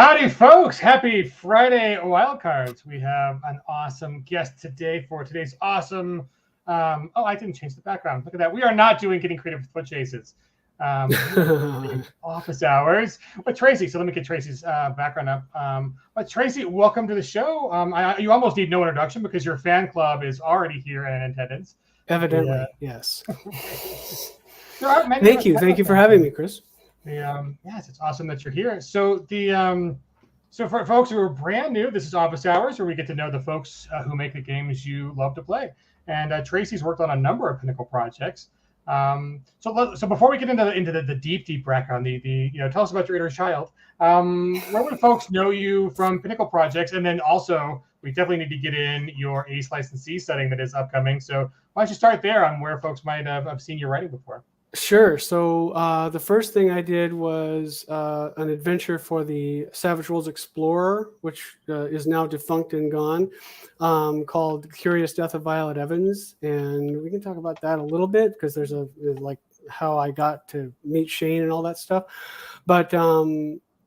Howdy, folks. Happy Friday, Wildcards. We have an awesome guest today for today's awesome. I didn't change the background. Look at that. We are not doing Getting Creative with Foot Chases. Office hours with Tracy. So let me get Tracy's background up. But Tracy, welcome to the show. You almost need no introduction because your fan club is already here and in attendance. Evidently, yes. Thank you for having me, Chris. Yes, it's awesome that you're here. So so for folks who are brand new, this is Office Hours, where we get to know the folks who make the games you love to play. And Tracy's worked on a number of Pinnacle projects. So before we get into the deep background, tell us about your inner child. Where would folks know you from Pinnacle projects? And then also, we definitely need to get in your ACE licensee setting that is upcoming. So why don't you start there on where folks might have seen your writing before? Sure. So the first thing I did was an adventure for the Savage Worlds Explorer, which is now defunct and gone, called The Curious Death of Violet Evans. And we can talk about that a little bit because there's like how I got to meet Shane and all that stuff. But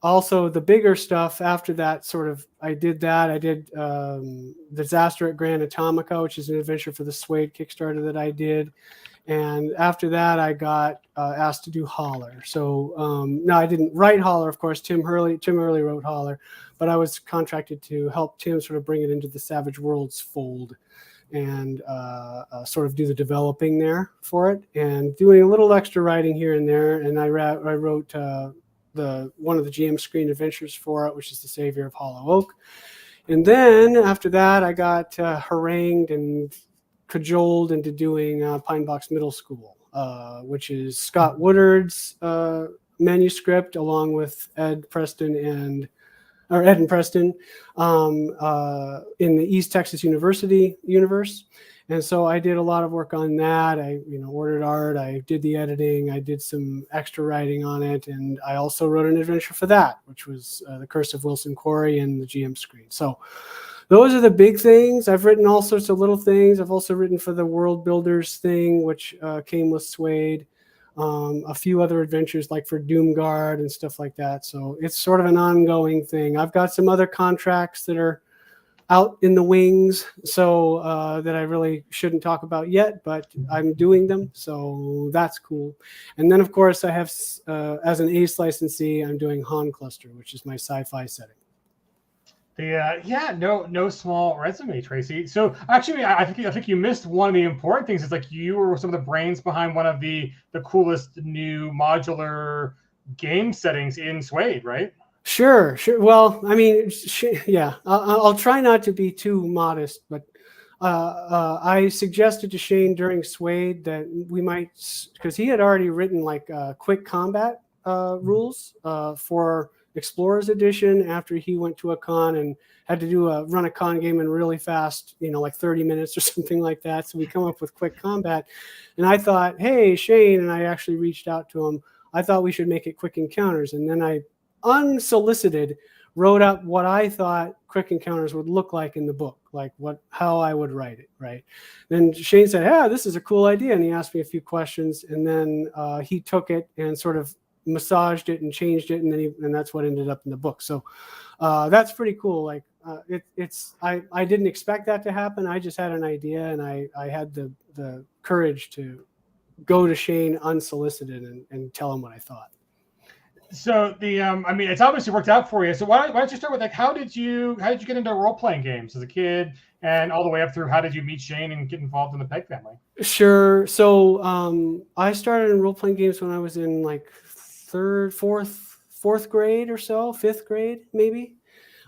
also the bigger stuff after that, I did Disaster at Grand Atomica, which is an adventure for the Suede Kickstarter that I did. And after that, I got asked to do Holler. So no, I didn't write Holler, of course. Tim Hurley wrote Holler, but I was contracted to help Tim sort of bring it into the Savage Worlds fold and sort of do the developing there for it and doing a little extra writing here and there. And I wrote one of the GM Screen Adventures for it, which is The Savior of Hollow Oak. And then after that, I got harangued and cajoled into doing Pine Box Middle School, which is Scott Woodard's manuscript, along with Ed and Preston in the East Texas University universe. And so I did a lot of work on that. I ordered art, I did the editing, I did some extra writing on it, and I also wrote an adventure for that, which was The Curse of Wilson Quarry and the GM Screen. So those are the big things. I've written all sorts of little things. I've also written for the World Builders thing, which came with Suede. A few other adventures like for Doomguard and stuff like that. So it's sort of an ongoing thing. I've got some other contracts that are out in the wings, so that I really shouldn't talk about yet, but I'm doing them. So that's cool. And then, of course, I have, as an ACE licensee, I'm doing Han Cluster, which is my sci-fi setting. No small resume, Tracy. So actually, I think you missed one of the important things. It's like you were some of the brains behind one of the coolest new modular game settings in Suede, right? Sure. Well, I mean, I'll try not to be too modest, but I suggested to Shane during Suede that we might, because he had already written like quick combat rules for Explorers Edition after he went to a con and had to run a con game in really fast, like 30 minutes or something like that. So we come up with quick combat. And I thought, hey, Shane, and I actually reached out to him, I thought we should make it quick encounters. And then I, unsolicited, wrote up what I thought quick encounters would look like in the book, like how I would write it, right? Then Shane said, this is a cool idea. And he asked me a few questions. And then he took it and sort of massaged it and changed it, and that's what ended up in the book. So that's pretty cool. Like I didn't expect that to happen. I just had an idea, and I had the courage to go to Shane unsolicited and tell him what I thought. So it's obviously worked out for you. So why don't you start with, like, how did you get into role-playing games as a kid, and all the way up through how did you meet Shane and get involved in the Peg family? Sure. So I started in role-playing games when I was in like fourth grade or so, fifth grade maybe.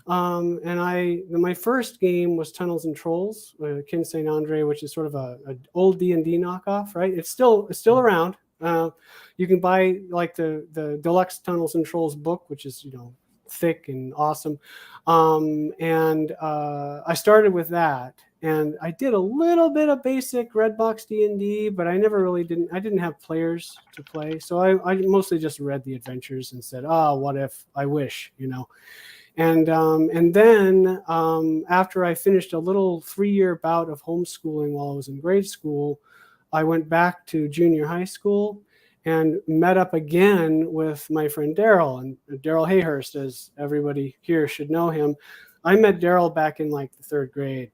And my first game was Tunnels and Trolls, Kin St. Andre, which is sort of an old D&D knockoff, right? It's still around. You can buy like the deluxe Tunnels and Trolls book, which is thick and awesome. And I started with that, and I did a little bit of basic Redbox D&D, but I didn't have players to play, so I mostly just read the adventures and said, what if, I wish, And then after I finished a little 3-year bout of homeschooling while I was in grade school, I went back to junior high school and met up again with my friend Daryl. And Daryl Hayhurst, as everybody here should know him. I met Daryl back in like the 3rd grade,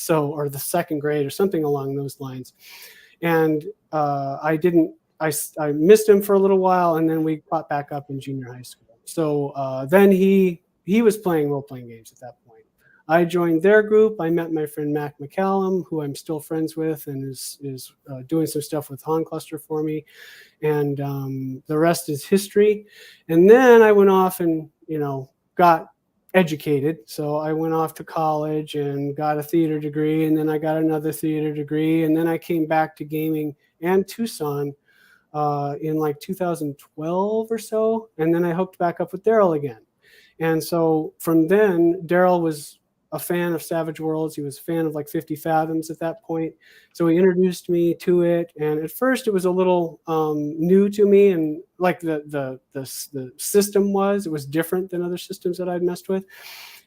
or the 2nd grade or something along those lines. And I missed him for a little while, and then we caught back up in junior high school. So then he was playing role-playing games at that point. I joined their group. I met my friend Mac McCallum, who I'm still friends with and is doing some stuff with Han Cluster for me. And the rest is history. And then I went off and, got educated. So I went off to college and got a theater degree, and then I got another theater degree. And then I came back to gaming and Tucson in like 2012 or so. And then I hooked back up with Daryl again. And so from then, Daryl was a fan of Savage Worlds. He was a fan of like 50 Fathoms at that point. So he introduced me to it. And at first it was a little new to me. And like the system it was different than other systems that I'd messed with.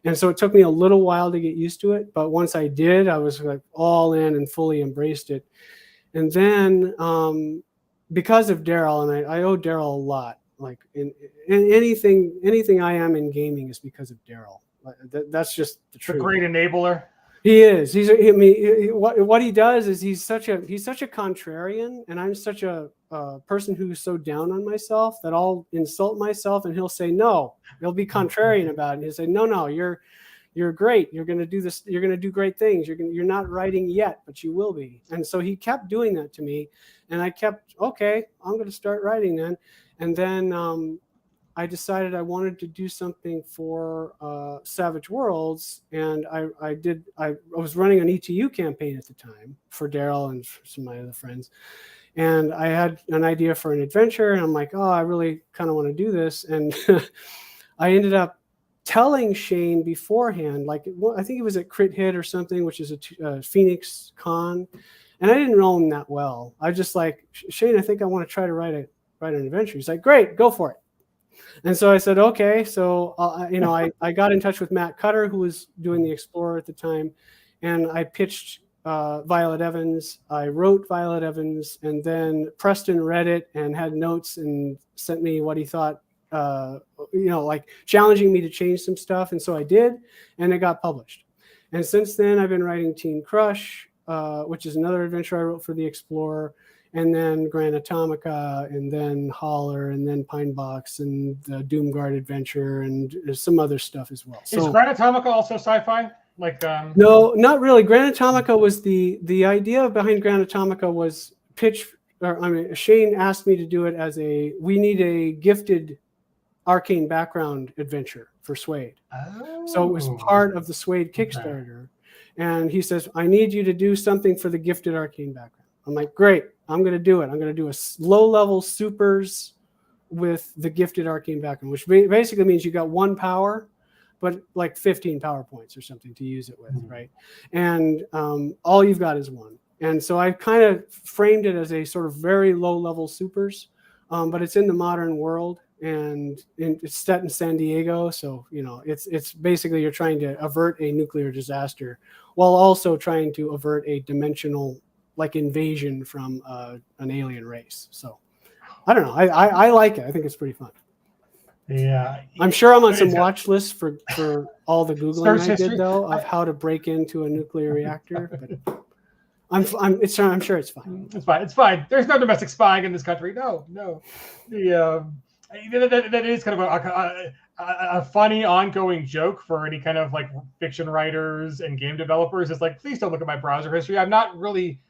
And so it took me a little while to get used to it. But once I did, I was like all in and fully embraced it. And then because of Daryl, and I owe Daryl a lot, like in anything I am in gaming is because of Daryl. That's just the truth. A great enabler. He is. What he does is he's such a contrarian, and I'm such a person who's so down on myself that I'll insult myself, and he'll say no. He'll be contrarian about it. And he'll say no, you're great. You're going to do this. You're going to do great things. You're not writing yet, but you will be. And so he kept doing that to me, and I kept okay. I'm going to start writing then, and then. I decided I wanted to do something for Savage Worlds, and I was running an ETU campaign at the time for Daryl and for some of my other friends, and I had an idea for an adventure, and I'm like, oh, I really kind of want to do this, and I ended up telling Shane beforehand, like I think it was at Crit Hit or something, which is a Phoenix Con, and I didn't know him that well. I just like, Shane, I think I want to try to write an adventure. He's like, great, go for it. And so I said, okay. So, I got in touch with Matt Cutter, who was doing the Explorer at the time. And I pitched Violet Evans. I wrote Violet Evans. And then Preston read it and had notes and sent me what he thought, like challenging me to change some stuff. And so I did. And it got published. And since then, I've been writing Teen Crush, which is another adventure I wrote for the Explorer. And then Grand Atomica, and then Holler, and then Pine Box, and the Doomguard adventure, and there's some other stuff as well. Is Grand Atomica also sci-fi? No, not really. Grand Atomica was the idea behind Grand Atomica was Shane asked me to do it as we need a gifted arcane background adventure for Suede. Oh. So it was part of the Suede Kickstarter. And he says, I need you to do something for the gifted arcane background. I'm like, great, I'm going to do it. I'm going to do a low-level supers with the gifted arcane background, which basically means you got 1 power, but like 15 power points or something to use it with, right? And all you've got is 1. And so I kind of framed it as a sort of very low-level supers, but it's in the modern world, and it's set in San Diego. So, it's basically you're trying to avert a nuclear disaster while also trying to avert a dimensional invasion from an alien race. So I don't know. I like it. I think it's pretty fun. Yeah. I'm sure I'm on some watch lists for all the Googling I did though of how to break into a nuclear reactor. But I'm sure it's fine. It's fine. There's no domestic spying in this country. No. That is kind of a funny ongoing joke for any kind of like fiction writers and game developers. It's like, please don't look at my browser history. I'm not really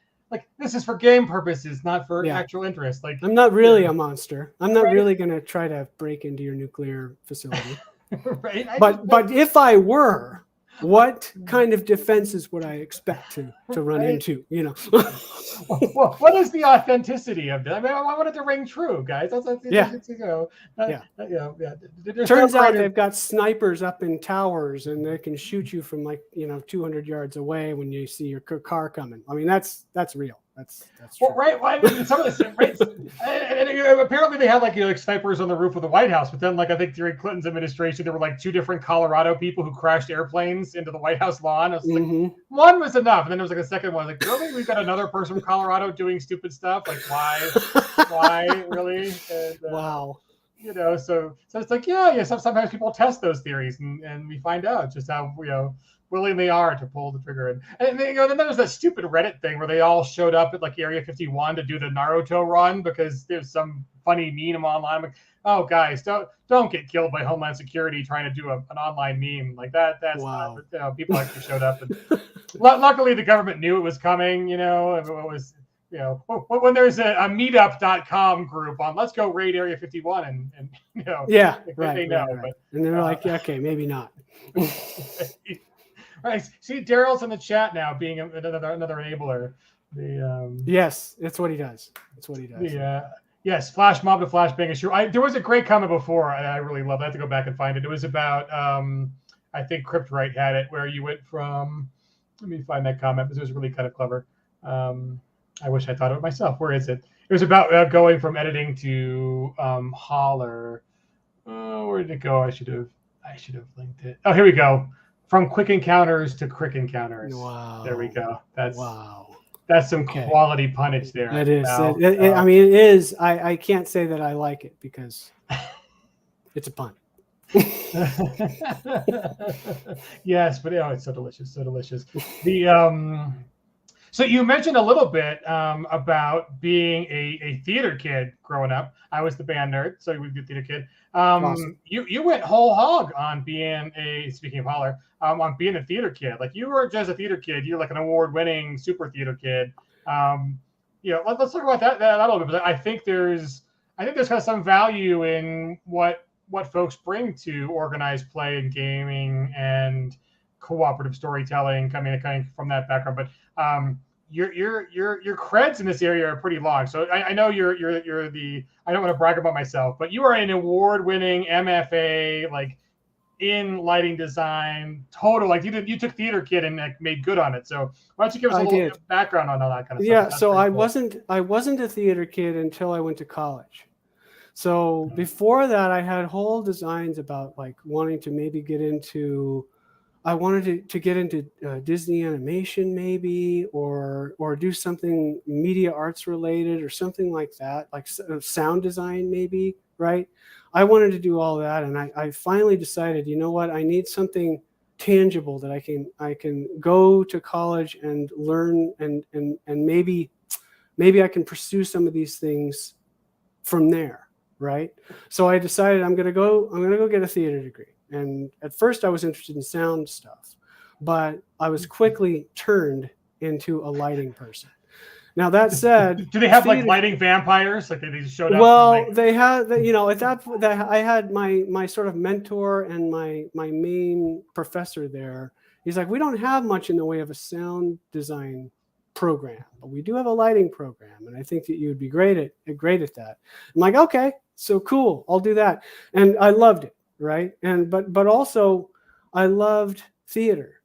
this is for game purposes, not for actual interest. I'm not really a monster. I'm not really going to try to break into your nuclear facility. Right. But if I were, what kind of defenses would I expect to run into? Well, what is the authenticity of this? I mean, I want it to ring true, guys. Turns out they've got snipers up in towers, and they can shoot you from 200 yards away when you see your car coming. I mean, that's real. That's true. Well, right. Well, I mean, some of this, right? and apparently they had snipers on the roof of the White House, but then I think during Clinton's administration there were 2 different Colorado people who crashed airplanes into the White House lawn. I was one was enough, and then there was a second one. Really, we've got another person from Colorado doing stupid stuff. Like why really? And, Wow. You know, so it's like, yeah. Sometimes people test those theories, and we find out just how willing they are to pull the trigger. And you know, then there's that stupid Reddit thing where they all showed up at like Area 51 to do the Naruto run because there's some funny meme online. Like, oh guys, don't get killed by Homeland Security trying to do an online meme like that. That's wow. not, you know, people actually showed up, and luckily the government knew it was coming. You know, it was. You know, when there's a meetup.com group on let's go raid Area 51 and you know, yeah, they know. Right. But, and they're like, yeah, okay, maybe not. Right. See, Daryl's in the chat now, being another enabler. Yes, that's what he does. Yes, flash mob to flashbang is true. There was a great comment before I really love. I have to go back and find it. It was about I think Cryptwright had it where you went from. Let me find that comment because it was really kind of clever. I wish I thought of it myself. Where is it? It was about going from editing to Holler. Oh, where did it go? I should have linked it. Oh, here we go. From quick encounters to crick encounters. Wow. There we go. That's some Okay. quality punnage there. It is. I mean, it is. I can't say that I like it because it's a pun. Yes, but it's so delicious. The So you mentioned a little bit about being a theater kid growing up. I was the band nerd, so you were a theater kid. Awesome. You went whole hog on being speaking of Holler, on being a theater kid. Like you were just a theater kid. You're like an award-winning super theater kid. You know, let's talk about that a little bit. But I think there's kind of some value in what folks bring to organized play and gaming and cooperative storytelling coming from that background. But your creds in this area are pretty long. So I know you're the, I don't want to brag about myself, but you are an award-winning MFA, like in lighting design, total, like you took theater kid and like made good on it. So why don't you give us a little background on all that kind of stuff? Yeah. So I wasn't a theater kid until I went to college. So before that, I had whole designs about like wanting to maybe get into, I wanted to get into Disney animation maybe, or do something media arts related or something like that, like sound design maybe, right? I wanted to do all that, and I finally decided, you know what, I need something tangible that I can go to college and learn, and maybe I can pursue some of these things from there, right? So I decided I'm gonna go get a theater degree. And at first I was interested in sound stuff, but I was quickly turned into a lighting person. Now that said, do they have like lighting vampires? Like they just showed up? Well, they had, you know, at that I had my sort of mentor and my main professor there. He's like, we don't have much in the way of a sound design program, but we do have a lighting program, and I think that you would be great at that. I'm like, okay, so cool, I'll do that, and I loved it. Right. And but also I loved theater.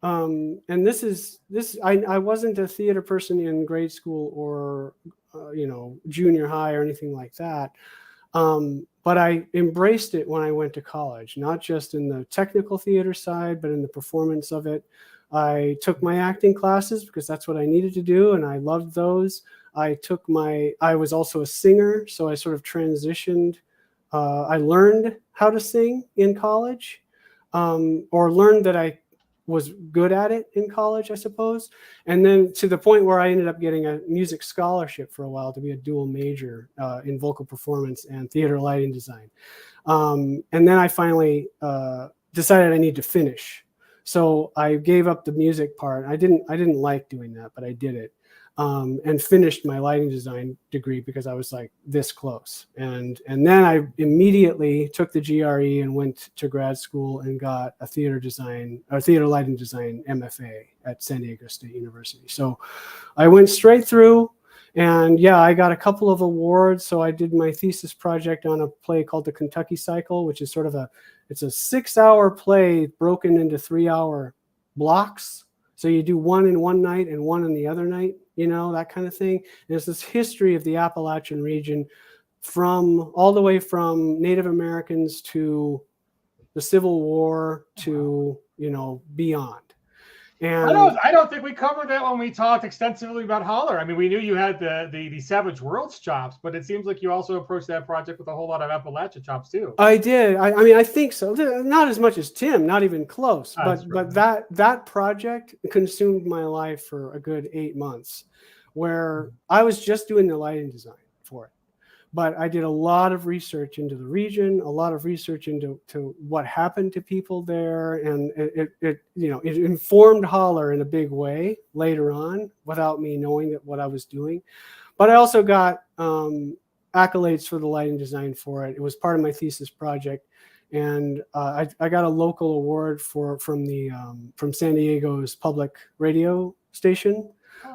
And I wasn't a theater person in grade school or junior high or anything like that. But I embraced it when I went to college, not just in the technical theater side, but in the performance of it. I took my acting classes because that's what I needed to do, and I loved those. I was also a singer, so I sort of transitioned. I learned how to sing in college, or learned that I was good at it in college, I suppose. And then to the point where I ended up getting a music scholarship for a while to be a dual major in vocal performance and theater lighting design. And then I finally decided I need to finish. So I gave up the music part. I didn't like doing that, but I did it. And finished my lighting design degree because I was like this close. And then I immediately took the GRE and went to grad school and got a theater lighting design MFA at San Diego State University. So I went straight through, and yeah, I got a couple of awards. So I did my thesis project on a play called The Kentucky Cycle, which is sort of it's a 6-hour play broken into 3-hour blocks. So you do one in one night and one in the other night, that kind of thing. There's this history of the Appalachian region all the way from Native Americans to the Civil War to, beyond. And I don't think we covered that when we talked extensively about Holler. I mean, we knew you had the Savage Worlds chops, but it seems like you also approached that project with a whole lot of Appalachia chops too. I did. I mean, I think so. Not as much as Tim, not even close. But that project consumed my life for a good 8 months, where I was just doing the lighting design for it. But I did a lot of research into the region, a lot of research into what happened to people there, and it informed Holler in a big way later on, without me knowing what I was doing. But I also got accolades for the lighting design for it. It was part of my thesis project, and I got a local award from San Diego's public radio station.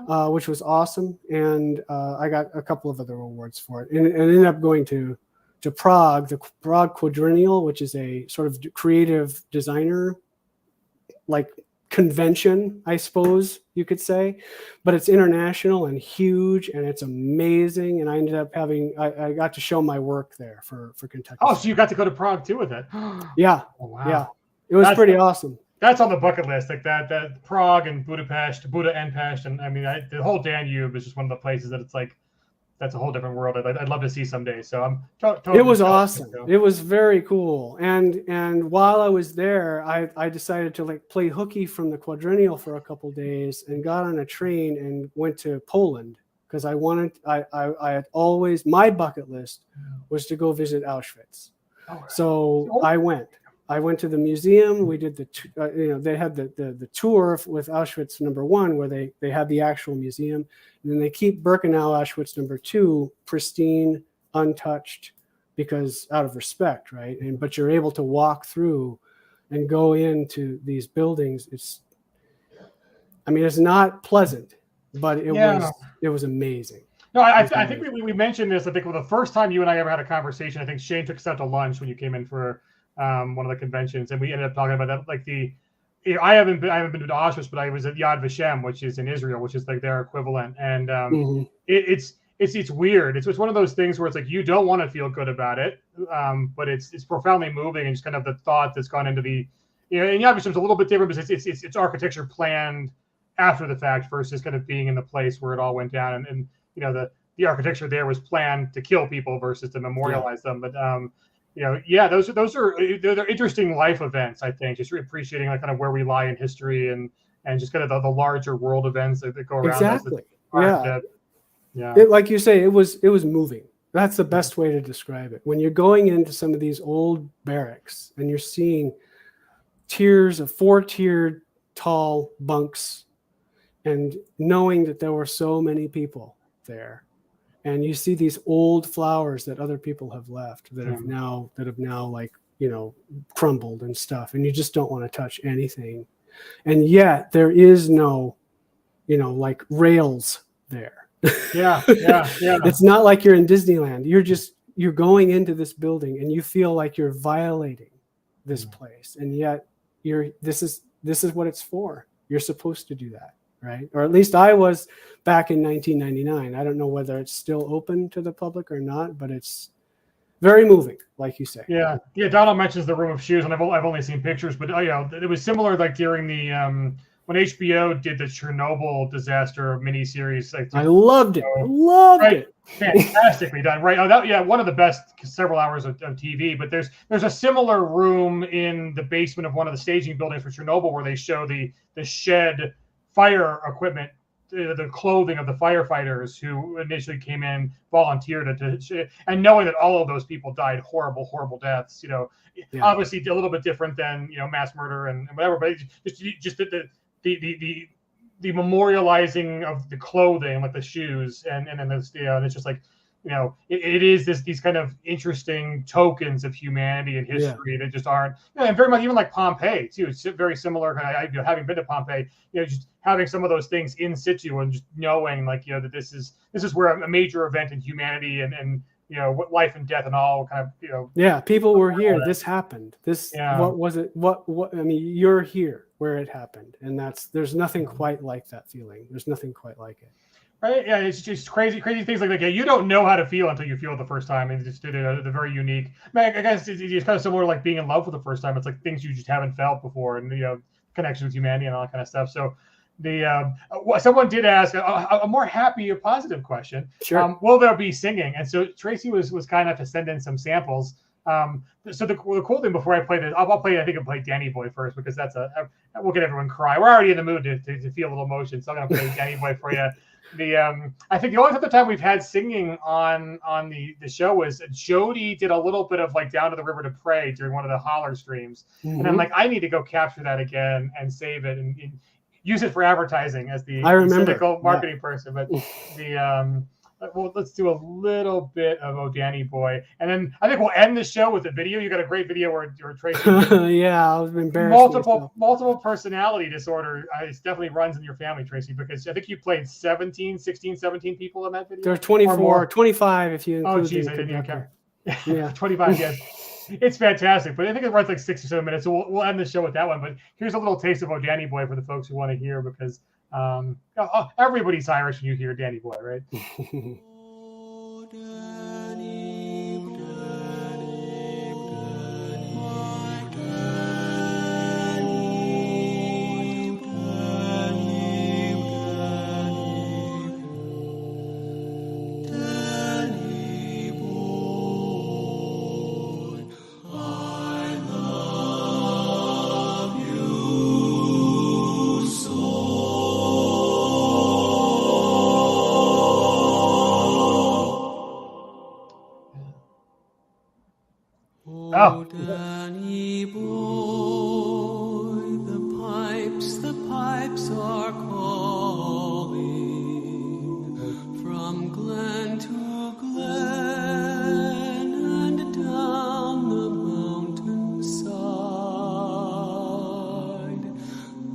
Which was awesome, and I got a couple of other awards for it, and ended up going to Prague, the Prague Quadrennial, which is a sort of creative designer like convention, I suppose you could say, but it's international and huge, and it's amazing. And I ended up I got to show my work there for Kentucky. Oh, so you got to go to Prague too with it? Yeah. Oh, wow. Yeah, it was pretty awesome. That's on the bucket list, like that Prague and Buda and Pest, and I mean the whole Danube is just one of the places that it's like that's a whole different world. I'd love to see someday. So I'm totally. It was awesome. It was very cool. And while I was there, I decided to like play hooky from the quadrennial for a couple days, and got on a train and went to Poland, because I had always, my bucket list was to go visit Auschwitz. So I went to the museum. We did they had the tour with Auschwitz #1, where they had the actual museum, and then they keep Birkenau Auschwitz #2 pristine, untouched, because out of respect, right? But you're able to walk through and go into these buildings. It's not pleasant, but it was amazing. No, I think we mentioned this. I think the first time you and I ever had a conversation, I think Shane took us out to lunch when you came in for one of the conventions, and we ended up talking about that. Like I haven't been to Auschwitz, but I was at Yad Vashem, which is in Israel, which is like their equivalent, and it's weird. It's one of those things where it's like you don't want to feel good about it, but it's profoundly moving, and just kind of the thought that's gone into and Yad Vashem's a little bit different because it's architecture planned after the fact versus kind of being in the place where it all went down, and the architecture there was planned to kill people versus to memorialize them, but those are interesting life events. I think just appreciating like kind of where we lie in history and just kind of the larger world events that go around. Exactly. Like you say, it was moving. That's the best way to describe it. When you're going into some of these old barracks and you're seeing tiers of 4-tiered tall bunks, and knowing that there were so many people there. And you see these old flowers that other people have left that have now like, crumbled and stuff. And you just don't want to touch anything. And yet there is no, like rails there. Yeah. It's not like you're in Disneyland. You're going into this building and you feel like you're violating this place. And yet this is what it's for. You're supposed to do that. Right. Or at least I was back in 1999. I don't know whether it's still open to the public or not, but it's very moving, like you say. Yeah. Donald mentions the Room of Shoes, and I've only seen pictures, but it was similar like during the when HBO did the Chernobyl disaster miniseries. I loved it. It. Fantastically done. Right. One of the best several hours of TV. But there's a similar room in the basement of one of the staging buildings for Chernobyl where they show the shed fire equipment, the clothing of the firefighters who initially came in, volunteered and knowing that all of those people died horrible deaths. Obviously a little bit different than mass murder and whatever, but just the memorializing of the clothing, like the shoes, and then this, and it's just like it is these kind of interesting tokens of humanity and history that just aren't, and very much even like Pompeii too. It's very similar. Having been to Pompeii, just having some of those things in situ and just knowing like that this is where a major event in humanity and what life and death and all kind of people were here. This happened. What was it? What I mean, you're here where it happened, and there's nothing quite like that feeling. There's nothing quite like it. Right? Yeah, it's just crazy things like that. You don't know how to feel until you feel it the first time, and it's they're very unique. I guess it's kind of similar to like being in love for the first time. It's like things you just haven't felt before, and connection with humanity and all that kind of stuff. So someone did ask a more happy, a positive question. Sure. Will there be singing? And so Tracy was kind enough to send in some samples. So the cool thing before I play this, I'll play Danny Boy first, because we'll get everyone cry. We're already in the mood to feel a little emotion, so I'm gonna play Danny Boy for you. I think the only other time we've had singing on the show was Jody did a little bit of like Down to the River to Pray during one of the holler streams, and I'm like, I need to go capture that again and save it and use it for advertising as the cynical marketing person. But well, let's do a little bit of Oh Danny Boy, and then I think we'll end the show with a video. You got a great video where Tracy. Yeah, I was embarrassed. Multiple personality disorder. It definitely runs in your family, Tracy, because I think you played 16, 17 people in that video. There's 24, 25 if you include. Oh, geez, I didn't even care. Yeah, 25. Yes. It's fantastic, but I think it runs like 6 or 7 minutes, so we'll end the show with that one. But here's a little taste of Oh Danny Boy for the folks who want to hear, because everybody's Irish when you hear Danny Boy, right? Oh, Danny boy, the pipes are calling from glen to glen and down the mountainside.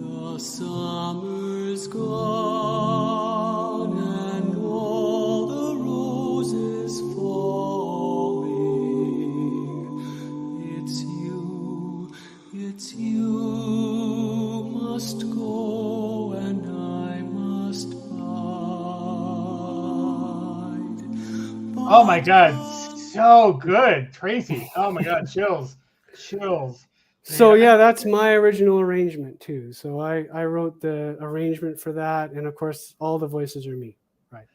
The summer's gone and all the roses falling. It's you must go and I must bide. Oh my God, so good, Tracy. Oh my God, chills. So yeah, that's my original arrangement too. So I wrote the arrangement for that, and of course all the voices are me. Right.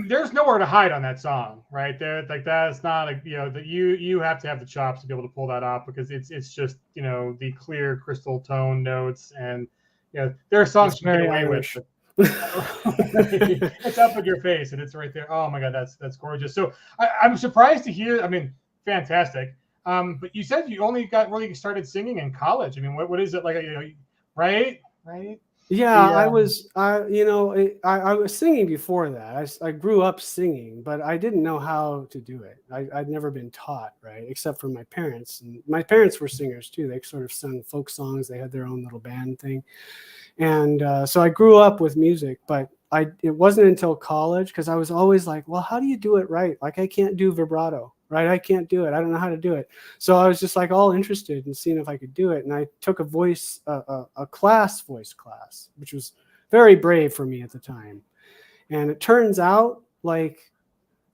There's nowhere to hide on that song, right there. Like that's not like, that you have to have the chops to be able to pull that off, because it's just the clear crystal tone notes, and there are songs you get away with. It's up in your face and it's right there. Oh my God, that's gorgeous. So I'm surprised to hear. I mean, fantastic. But you said you only got really started singing in college. I mean, what is it like? Right? Yeah, I was singing before that. I grew up singing, but I didn't know how to do it. I'd never been taught, right? Except for my parents. And my parents were singers too. They sort of sung folk songs. They had their own little band thing. And so I grew up with music, but it wasn't until college, because I was always like, well, how do you do it right? Like, I can't do vibrato, right? I can't do it. I don't know how to do it. So I was just like all interested in seeing if I could do it. And I took a voice class, which was very brave for me at the time. And it turns out like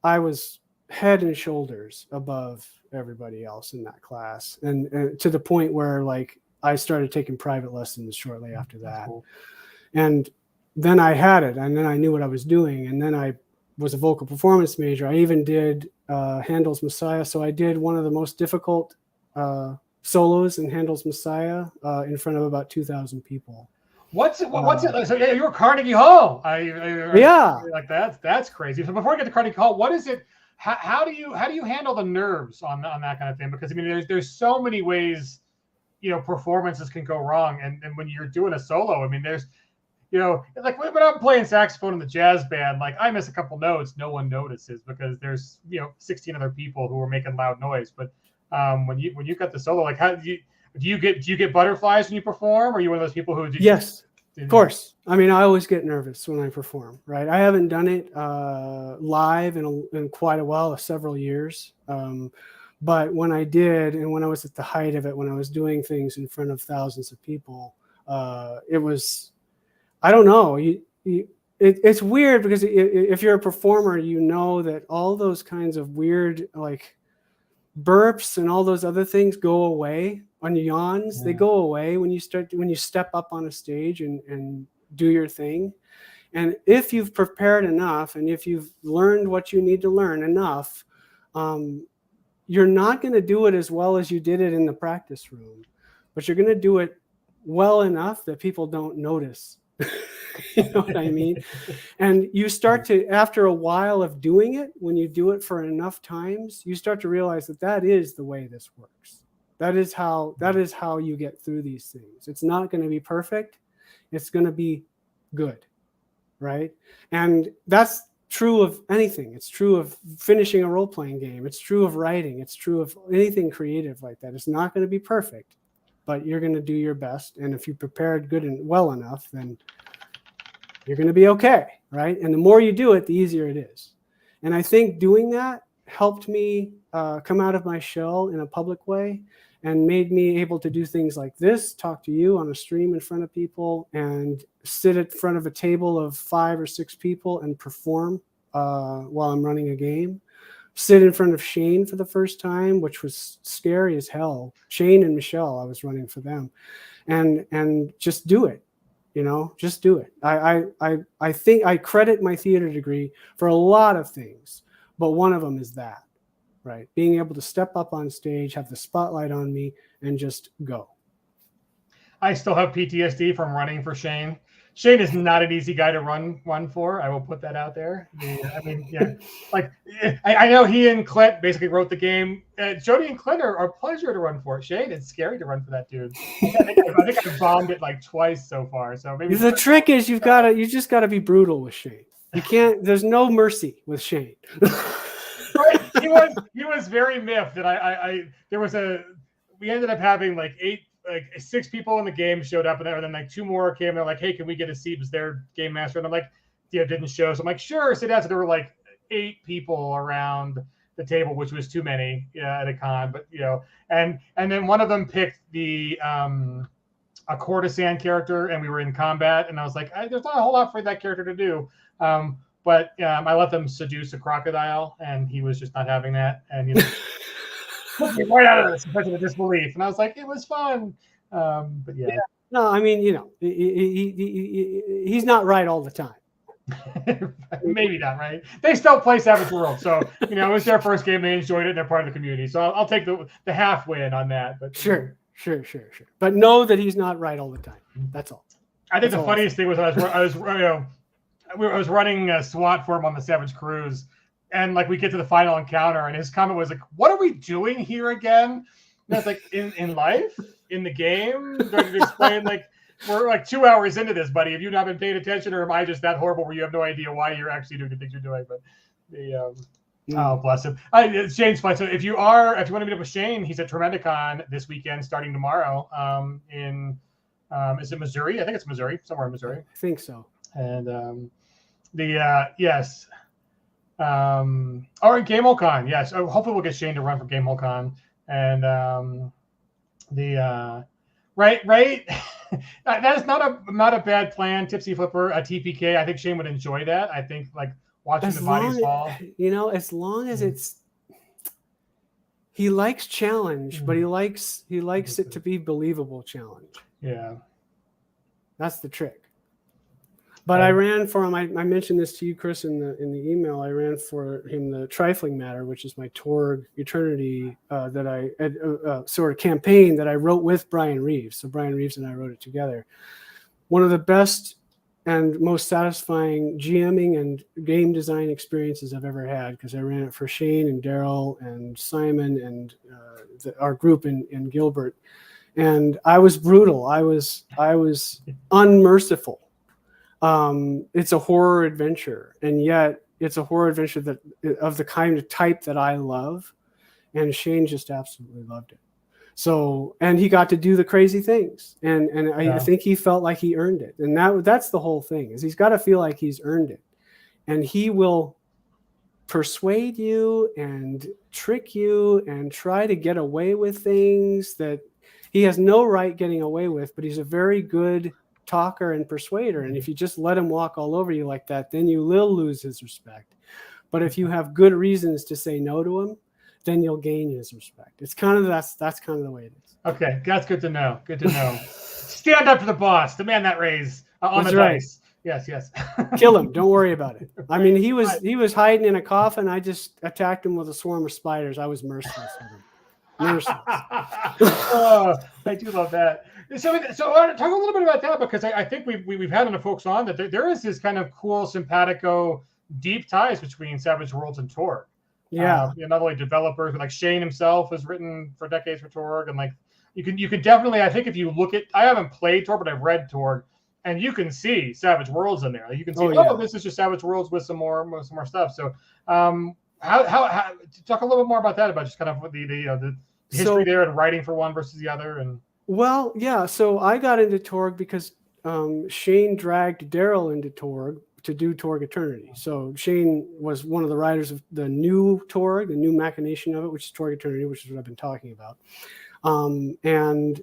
I was head and shoulders above everybody else in that class. And to the point where like I started taking private lessons shortly after that. Cool. And then I had it, and then I knew what I was doing. And then I was a vocal performance major. I even did Handel's Messiah. So I did one of the most difficult solos in Handel's Messiah in front of about 2,000 people. What's it? So yeah, you were Carnegie Hall. Yeah, like that's crazy. So before I get to Carnegie Hall, what is it? How do you handle the nerves on that kind of thing? Because I mean, there's so many ways, performances can go wrong, and when you're doing a solo, I mean, there's like when I'm playing saxophone in the jazz band, like I miss a couple notes, no one notices because there's 16 other people who are making loud noise. But when you got the solo, like how do you get butterflies when you perform? Or are you one of those people who Yes, of course. I mean, I always get nervous when I perform. Right, I haven't done it live in quite a while, several years. But when I did, and when I was at the height of it, when I was doing things in front of thousands of people, it was. I don't know. It's weird because if you're a performer, you know that all those kinds of weird like burps and all those other things go away on your yawns, they go away when you step up on a stage and do your thing. And if you've prepared enough, and if you've learned what you need to learn enough, you're not going to do it as well as you did it in the practice room, but you're going to do it well enough that people don't notice. You know what I mean? And you start to, after a while of doing it, when you do it for enough times, you start to realize that is the way this works. That is how you get through these things. It's not going to be perfect. It's going to be good, right? And that's true of anything. It's true of finishing a role-playing game. It's true of writing. It's true of anything creative like that. It's not going to be perfect, but you're going to do your best. And if you prepared good and well enough, then you're going to be okay, right? And the more you do it, the easier it is. And I think doing that helped me come out of my shell in a public way and made me able to do things like this, talk to you on a stream in front of people, and sit in front of a table of 5 or 6 people and perform while I'm running a game. Sit in front of Shane for the first time, which was scary as hell. Shane and Michelle, I was running for them. And just do it. You know, just do it. I think I credit my theater degree for a lot of things, but one of them is that, right? Being able to step up on stage, have the spotlight on me, and just go. I still have PTSD from running for Shane. Shane is not an easy guy to run for. I will put that out there. I mean, yeah, like I know he and Clint basically wrote the game. Jody and Clint are a pleasure to run for. Shane, it's scary to run for that dude. I think I've bombed it like twice so far. So maybe the trick is you just gotta be brutal with Shane. You can't. There's no mercy with Shane. Right. He was very miffed, and we ended up having like 6 people in the game showed up, and then like 2 more came. And they're like, "Hey, can we get a seat?" It was their game master, and I'm like, "Yeah, didn't show." So I'm like, "Sure, sit down." So there were like 8 people around the table, which was too many at a con. But and then one of them picked a courtesan character, and we were in combat, and I was like, "There's not a whole lot for that character to do." But I let them seduce a crocodile, and he was just not having that, and right out of this because of disbelief. And I was like, it was fun. But yeah. No, I mean, he's not right all the time. Maybe not, right? They still play Savage World. So, it was their first game. They enjoyed it. They're part of the community. So I'll take the half win on that. But Sure. But know that he's not right all the time. That's all. I think the funniest thing was I was running a SWAT for him on the Savage Cruise. And like we get to the final encounter, and his comment was like, "What are we doing here again?" And I was like, "In life, in the game." Going to explain like we're like 2 hours into this, buddy. Have you not been paying attention, or am I just that horrible where you have no idea why you're actually doing the things you're doing? But oh bless him. Shane's fine. So if you want to meet up with Shane, he's at Tremendicon this weekend, starting tomorrow. In is it Missouri? I think it's Missouri, somewhere in Missouri. I think so. And yes. Or GameholeCon, yes. Hopefully we'll get Shane to run for GameholeCon. And right. That is not a bad plan. Tipsy Flipper, a TPK. I think Shane would enjoy that. I think like watching the bodies fall. As long as it's he likes challenge, but he likes it to be believable challenge. Yeah, that's the trick. But I ran for him. I mentioned this to you, Chris, in the email. I ran for him the Trifling Matter, which is my Torg Eternity sort of campaign that I wrote with Brian Reeves. So Brian Reeves and I wrote it together. One of the best and most satisfying GMing and game design experiences I've ever had, because I ran it for Shane and Daryl and Simon and our group in Gilbert. And I was brutal. I was unmerciful. It's a horror adventure, and yet it's a horror adventure of the kind of type that I love, and Shane just absolutely loved it. So, and he got to do the crazy things, and I think he felt like he earned it, and that's the whole thing, is he's got to feel like he's earned it, and he will persuade you and trick you and try to get away with things that he has no right getting away with, but he's a very good talker and persuader, and if you just let him walk all over you like that, then you will lose his respect. But if you have good reasons to say no to him, then you'll gain his respect. It's kind of that's kind of the way it is. Okay, that's good to know. Good to know. Stand up to the boss. Demand that raise on That's the right. dice. Yes. Kill him. Don't worry about it. I mean, he was hiding in a coffin. I just attacked him with a swarm of spiders. I was merciless with him. Merciless. Oh, I do love that. So I want to talk a little bit about that, because I think we've had enough folks on that there is this kind of cool, simpatico, deep ties between Savage Worlds and Torg. Yeah. Not only developers, but like Shane himself has written for decades for Torg, and like you can definitely, I think if you look at, I haven't played Torg, but I've read Torg, and you can see Savage Worlds in there. Like you can see, this is just Savage Worlds with some more stuff. So, how talk a little bit more about that, about just kind of the history there and writing for one versus the other. And well, yeah. So I got into Torg because Shane dragged Daryl into Torg to do Torg Eternity. So Shane was one of the writers of the new Torg, the new machination of it, which is Torg Eternity, which is what I've been talking about. And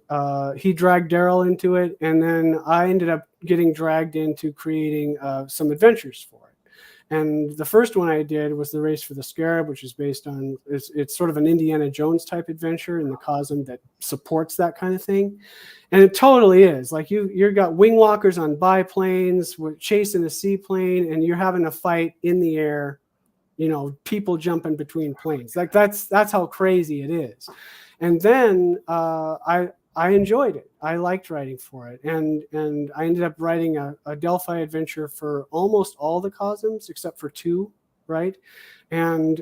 he dragged Daryl into it, and then I ended up getting dragged into creating some adventures for it. And the first one I did was the Race for the Scarab, which is based on, it's sort of an Indiana Jones type adventure in the cosm that supports that kind of thing. And it totally is. Like you've got wing walkers on biplanes, we're chasing a seaplane, and you're having a fight in the air, people jumping between planes. Like that's how crazy it is. And then I enjoyed it. I liked writing for it, and I ended up writing a Delphi adventure for almost all the cosms except for 2, right? And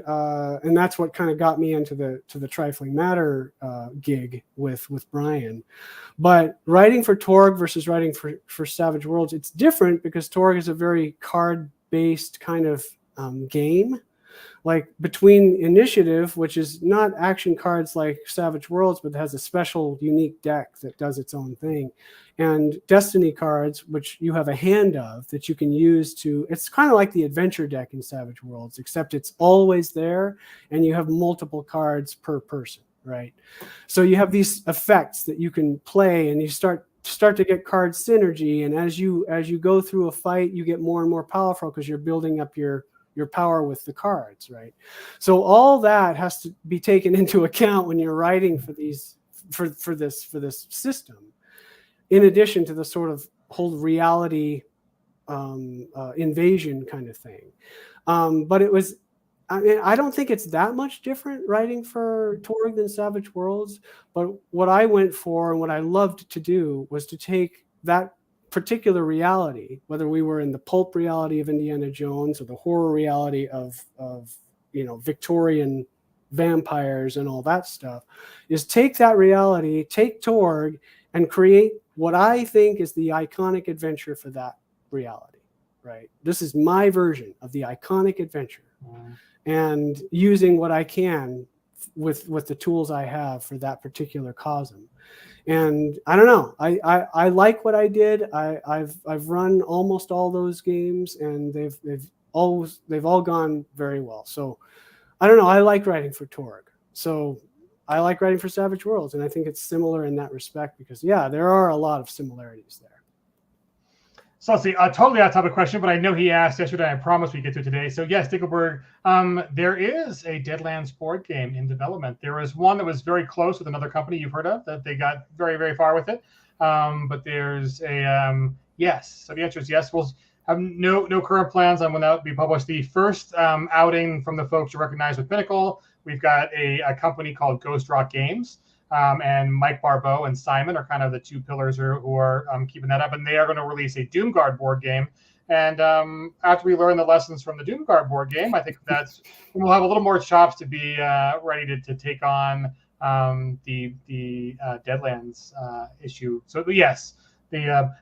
that's what kind of got me into the Trifling Matter gig with Brian. But writing for Torg versus writing for Savage Worlds, it's different because Torg is a very card-based kind of game. Like between Initiative, which is not action cards like Savage Worlds, but has a special unique deck that does its own thing, and Destiny cards, which you have a hand of that you can use to, it's kind of like the adventure deck in Savage Worlds, except it's always there and you have multiple cards per person, right? So you have these effects that you can play, and you start to get card synergy, and as you go through a fight, you get more and more powerful because you're building up your power with the cards, right? So all that has to be taken into account when you're writing for these for this system, in addition to the sort of whole reality invasion kind of thing. But it was, I mean, I don't think it's that much different writing for Torg than Savage Worlds. But what I went for and what I loved to do was to take that particular reality, whether we were in the pulp reality of Indiana Jones or the horror reality of Victorian vampires and all that stuff, is take that reality, take Torg, and create what I think is the iconic adventure for that reality, right? This is my version of the iconic adventure, and using what I can with the tools I have for that particular cosm. And I don't know, I like what I did. I've run almost all those games, and they've all gone very well. So I don't know, I like writing for Torg. So I like writing for Savage Worlds, and I think it's similar in that respect because there are a lot of similarities there. So let's see, a totally off-topic question, but I know he asked yesterday. I promised we'd get to it today. So yes, Dickelberg, there is a Deadlands board game in development. There was one that was very close with another company you've heard of that they got very, very far with it. But there's a yes. So the answer is yes. We'll have no current plans on when that will be published. The first outing from the folks you recognize with Pinnacle, we've got a company called Ghost Rock Games. And Mike Barbeau and Simon are kind of the two pillars who are keeping that up. And they are going to release a Doomguard board game. And after we learn the lessons from the Doomguard board game, I think we'll have a little more chops to be ready to take on the Deadlands issue. So yes,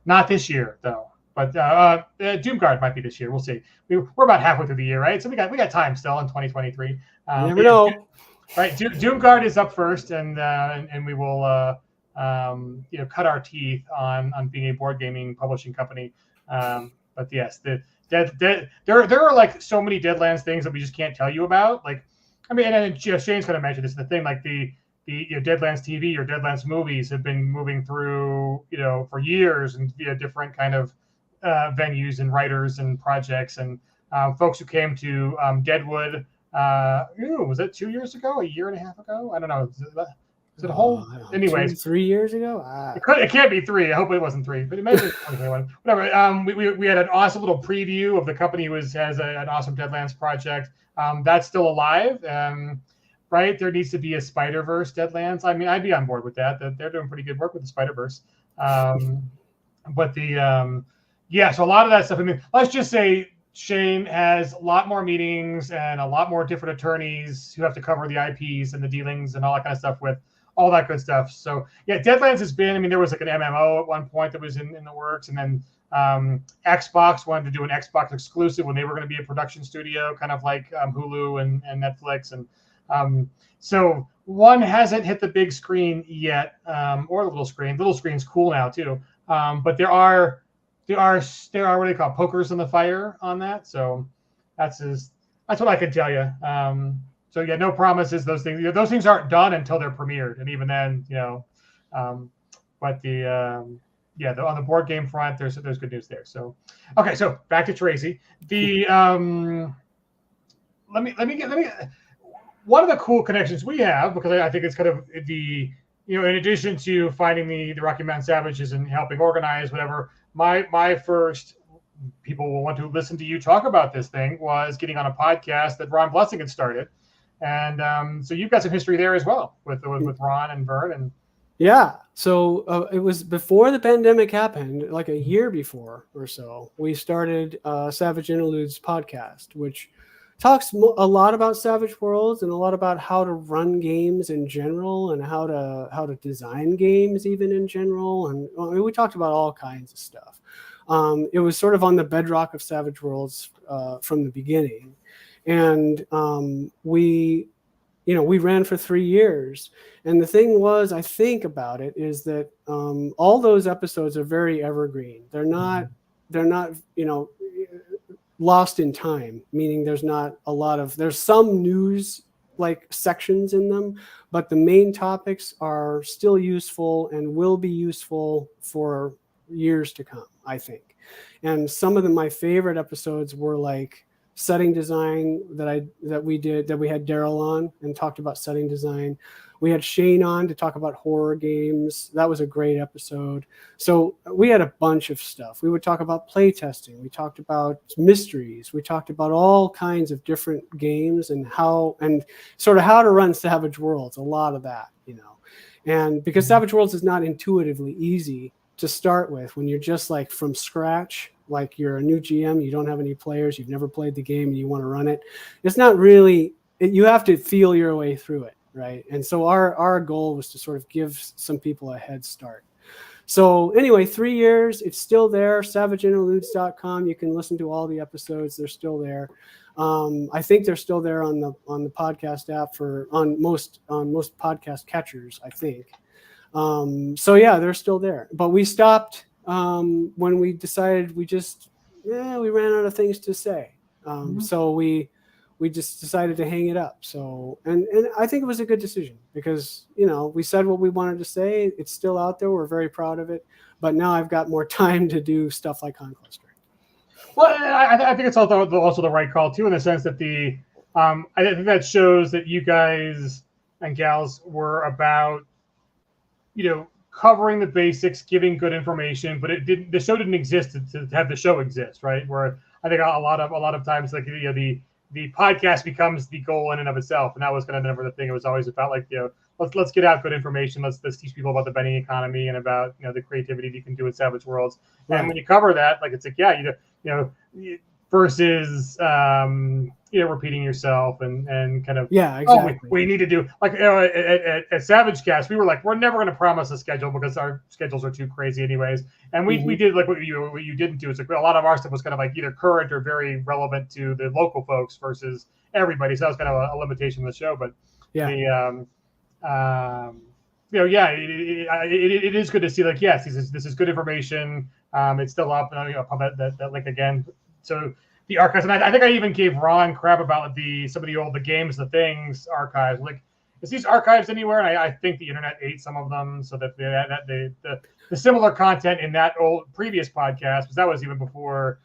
not this year though, but Doomguard might be this year. We'll see. We're about halfway through the year, right? So we got time still in 2023. You never know. Right, Doomguard is up first, and we will cut our teeth on being a board gaming publishing company. But yes, there are like so many Deadlands things that we just can't tell you about. Like, I mean, and Shane's kind of mentioned this. The thing, like the Deadlands TV or Deadlands movies have been moving through for years and via different kind of venues and writers and projects and folks who came to Deadwood Was it 2 years ago? A year and a half ago? I don't know. Is it a whole? Anyways, 3 years ago. it can't be 3. I hope it wasn't 3, but it might be 2021. Whatever. We had an awesome little preview of the company has an awesome Deadlands project. That's still alive. Right? There needs to be a Spider-Verse Deadlands. I mean, I'd be on board with that. They're doing pretty good work with the Spider-Verse. But so a lot of that stuff. I mean, let's just say Shane has a lot more meetings and a lot more different attorneys who have to cover the IPs and the dealings and all that kind of stuff with all that good stuff. So yeah, Deadlands has been, I mean, there was like an MMO at one point that was in the works, and then Xbox wanted to do an Xbox exclusive when they were going to be a production studio, kind of like Hulu and Netflix. And so one hasn't hit the big screen yet, or the little screen. Little screen's cool now too. But there are what do they call pokers in the fire on that. So that's what I can tell you. So yeah, no promises. Those things aren't done until they're premiered, and even then, but on the board game front, there's good news there. So okay, so back to Tracy. The let me get one of the cool connections we have, because I think it's kind of in addition to finding the Rocky Mountain Savages and helping organize whatever, my first people will want to listen to you talk about this thing was getting on a podcast that Ron Blessing had started. And so you've got some history there as well with Ron and Vern. And yeah, so it was before the pandemic happened, like a year before or so, we started Savage Interludes podcast, which talks a lot about Savage Worlds and a lot about how to run games in general and how to design games even in general. And we talked about all kinds of stuff. It was sort of on the bedrock of Savage Worlds from the beginning. And we ran for 3 years. And the thing was, I think about it, is that all those episodes are very evergreen. They're not lost in time, meaning there's some news like sections in them, but the main topics are still useful and will be useful for years to come, I think. And some of my favorite episodes were like setting design that we had Daryl on and talked about setting design. We had Shane on to talk about horror games. That was a great episode. So we had a bunch of stuff. We would talk about play testing. We talked about mysteries. We talked about all kinds of different games and how to run Savage Worlds, a lot of that, And because Savage Worlds is not intuitively easy to start with when you're just like from scratch, like you're a new GM, you don't have any players, you've never played the game and you want to run it. It's not really, you have to feel your way through it. Right. And so our goal was to sort of give some people a head start. So anyway, 3 years, it's still there. SavageInterludes.com. You can listen to all the episodes. They're still there. I think they're still there on the podcast app on most podcast catchers, I think. So yeah, they're still there. But we stopped when we decided we ran out of things to say. So we just decided to hang it up. So, and I think it was a good decision because, we said what we wanted to say. It's still out there. We're very proud of it. But now I've got more time to do stuff like Conquest. Well, I think it's also the right call, too, in the sense that I think that shows that you guys and gals were about, covering the basics, giving good information, but the show didn't exist to have the show exist, right? Where I think a lot of times, like, the podcast becomes the goal in and of itself, and that was kind of never the thing. It was always about like, let's get out good information. Let's teach people about the betting economy and about the creativity that you can do with Savage Worlds. Right. And when you cover that, like it's like versus repeating yourself and kind of exactly. We need to do like at Savage Cast, we were like, we're never going to promise a schedule because our schedules are too crazy anyways. And we did like what you didn't do. It's like a lot of our stuff was kind of like either current or very relevant to the local folks versus everybody. So that was kind of a limitation of the show. But it is good to see like, yes, this is good information. It's still up. I'll pump that link again. So the archives, and I think I even gave Ron crap about some of the games, the things archives. Like, is these archives anywhere? And I think the internet ate some of them, so that the similar content in that old previous podcast, because that was even before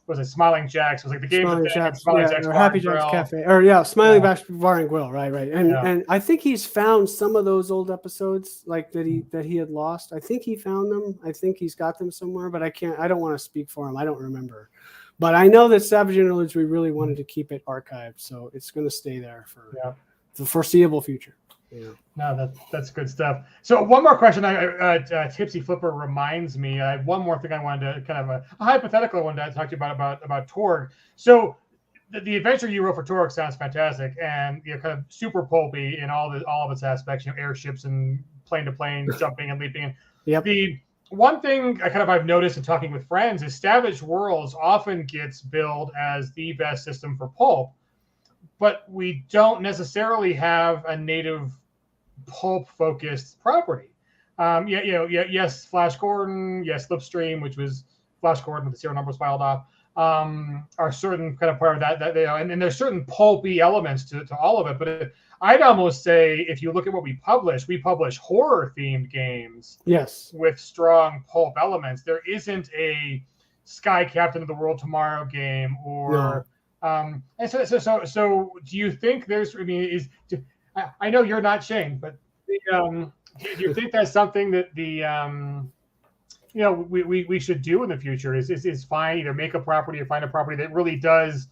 was it Smiling Jacks? It was like the game Smiling that Jacks, Smiling yeah, Jacks or Bar Happy and Jack's Grill. Cafe, or yeah, Smiling Yeah. Jacks Bar and Grill, right, Yeah. and I think he's found some of those old episodes like that he had lost. I think he found them. I think he's got them somewhere, but I don't want to speak for him. I don't remember, but I know that Savage Interludes, we really wanted to keep it archived, so it's going to stay there for the foreseeable future. Yeah. No, that's good stuff. So one more question. Tipsy Flipper reminds me. I have one more thing I wanted to kind of a hypothetical one to talk to you about Torg. So the adventure you wrote for Torg sounds fantastic, and kind of super pulpy in all of its aspects. Airships and plane to plane jumping and leaping. Yep. The one thing I've noticed in talking with friends is Savage Worlds often gets billed as the best system for pulp, but we don't necessarily have a native pulp-focused property. Yes, Flash Gordon, yes, Slipstream, which was Flash Gordon with the serial numbers filed off, are certain kind of part of that and there's certain pulpy elements to all of it. But I'd almost say if you look at what we publish horror-themed games, yes, with strong pulp elements. There isn't a Sky Captain of the World Tomorrow game or. No. And so do you think there's? I mean, I know you're not Shane, but do you think that's something that we should do in the future? Is find either make a property or find a property that really does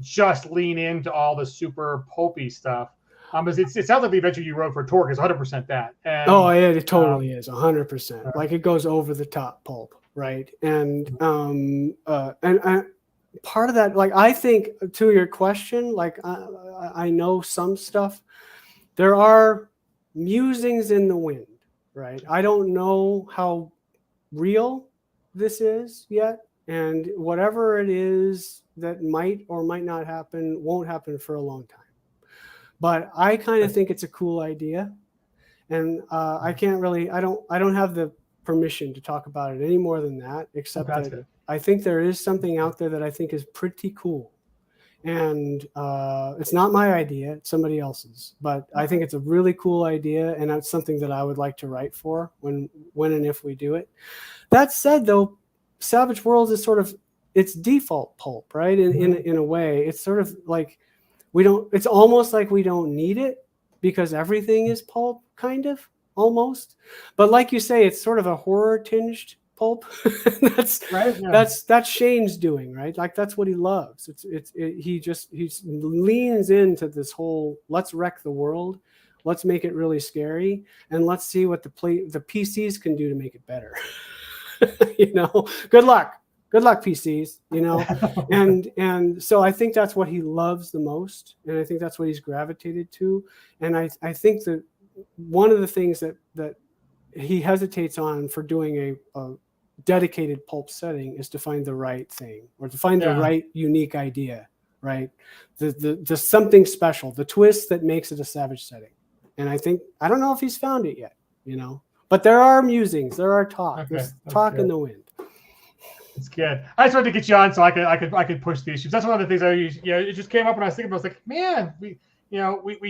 just lean into all the super pulpy stuff. Because it sounds like the adventure you wrote for Torg is 100% that. And, it totally is 100%. Like it goes over the top pulp, right? And part of that, like I think to your question, like I know some stuff. There are musings in the wind, right? I don't know how real this is yet, and whatever it is that might or might not happen won't happen for a long time. But I kind of think it's a cool idea, and I don't have the permission to talk about it any more than that, except that I think there is something out there that I think is pretty cool. And it's not my idea, it's somebody else's, but I think it's a really cool idea, and that's something that I would like to write for when and if we do it. That said, though, Savage Worlds is sort of its default pulp, right? In a way, it's sort of like it's almost like we don't need it because everything is pulp, kind of, almost. But like you say, it's sort of a horror tinged pulp. That's right. Yeah. That's Shane's doing, right? Like that's what he loves. He leans into this whole let's wreck the world, let's make it really scary, and let's see what the PCs can do to make it better. Good luck PCs, and so I think that's what he loves the most, and I think that's what he's gravitated to, and I think that one of the things that he hesitates on for doing a dedicated pulp setting is to find the right thing, or to find the right unique idea, right? The something special, the twist that makes it a Savage setting. And I don't know if he's found it yet, but there are musings, there are there's talk in the wind. It's good. I just wanted to get you on so I could push the issues. That's one of the things I use. It just came up when I was thinking. I was like, man, we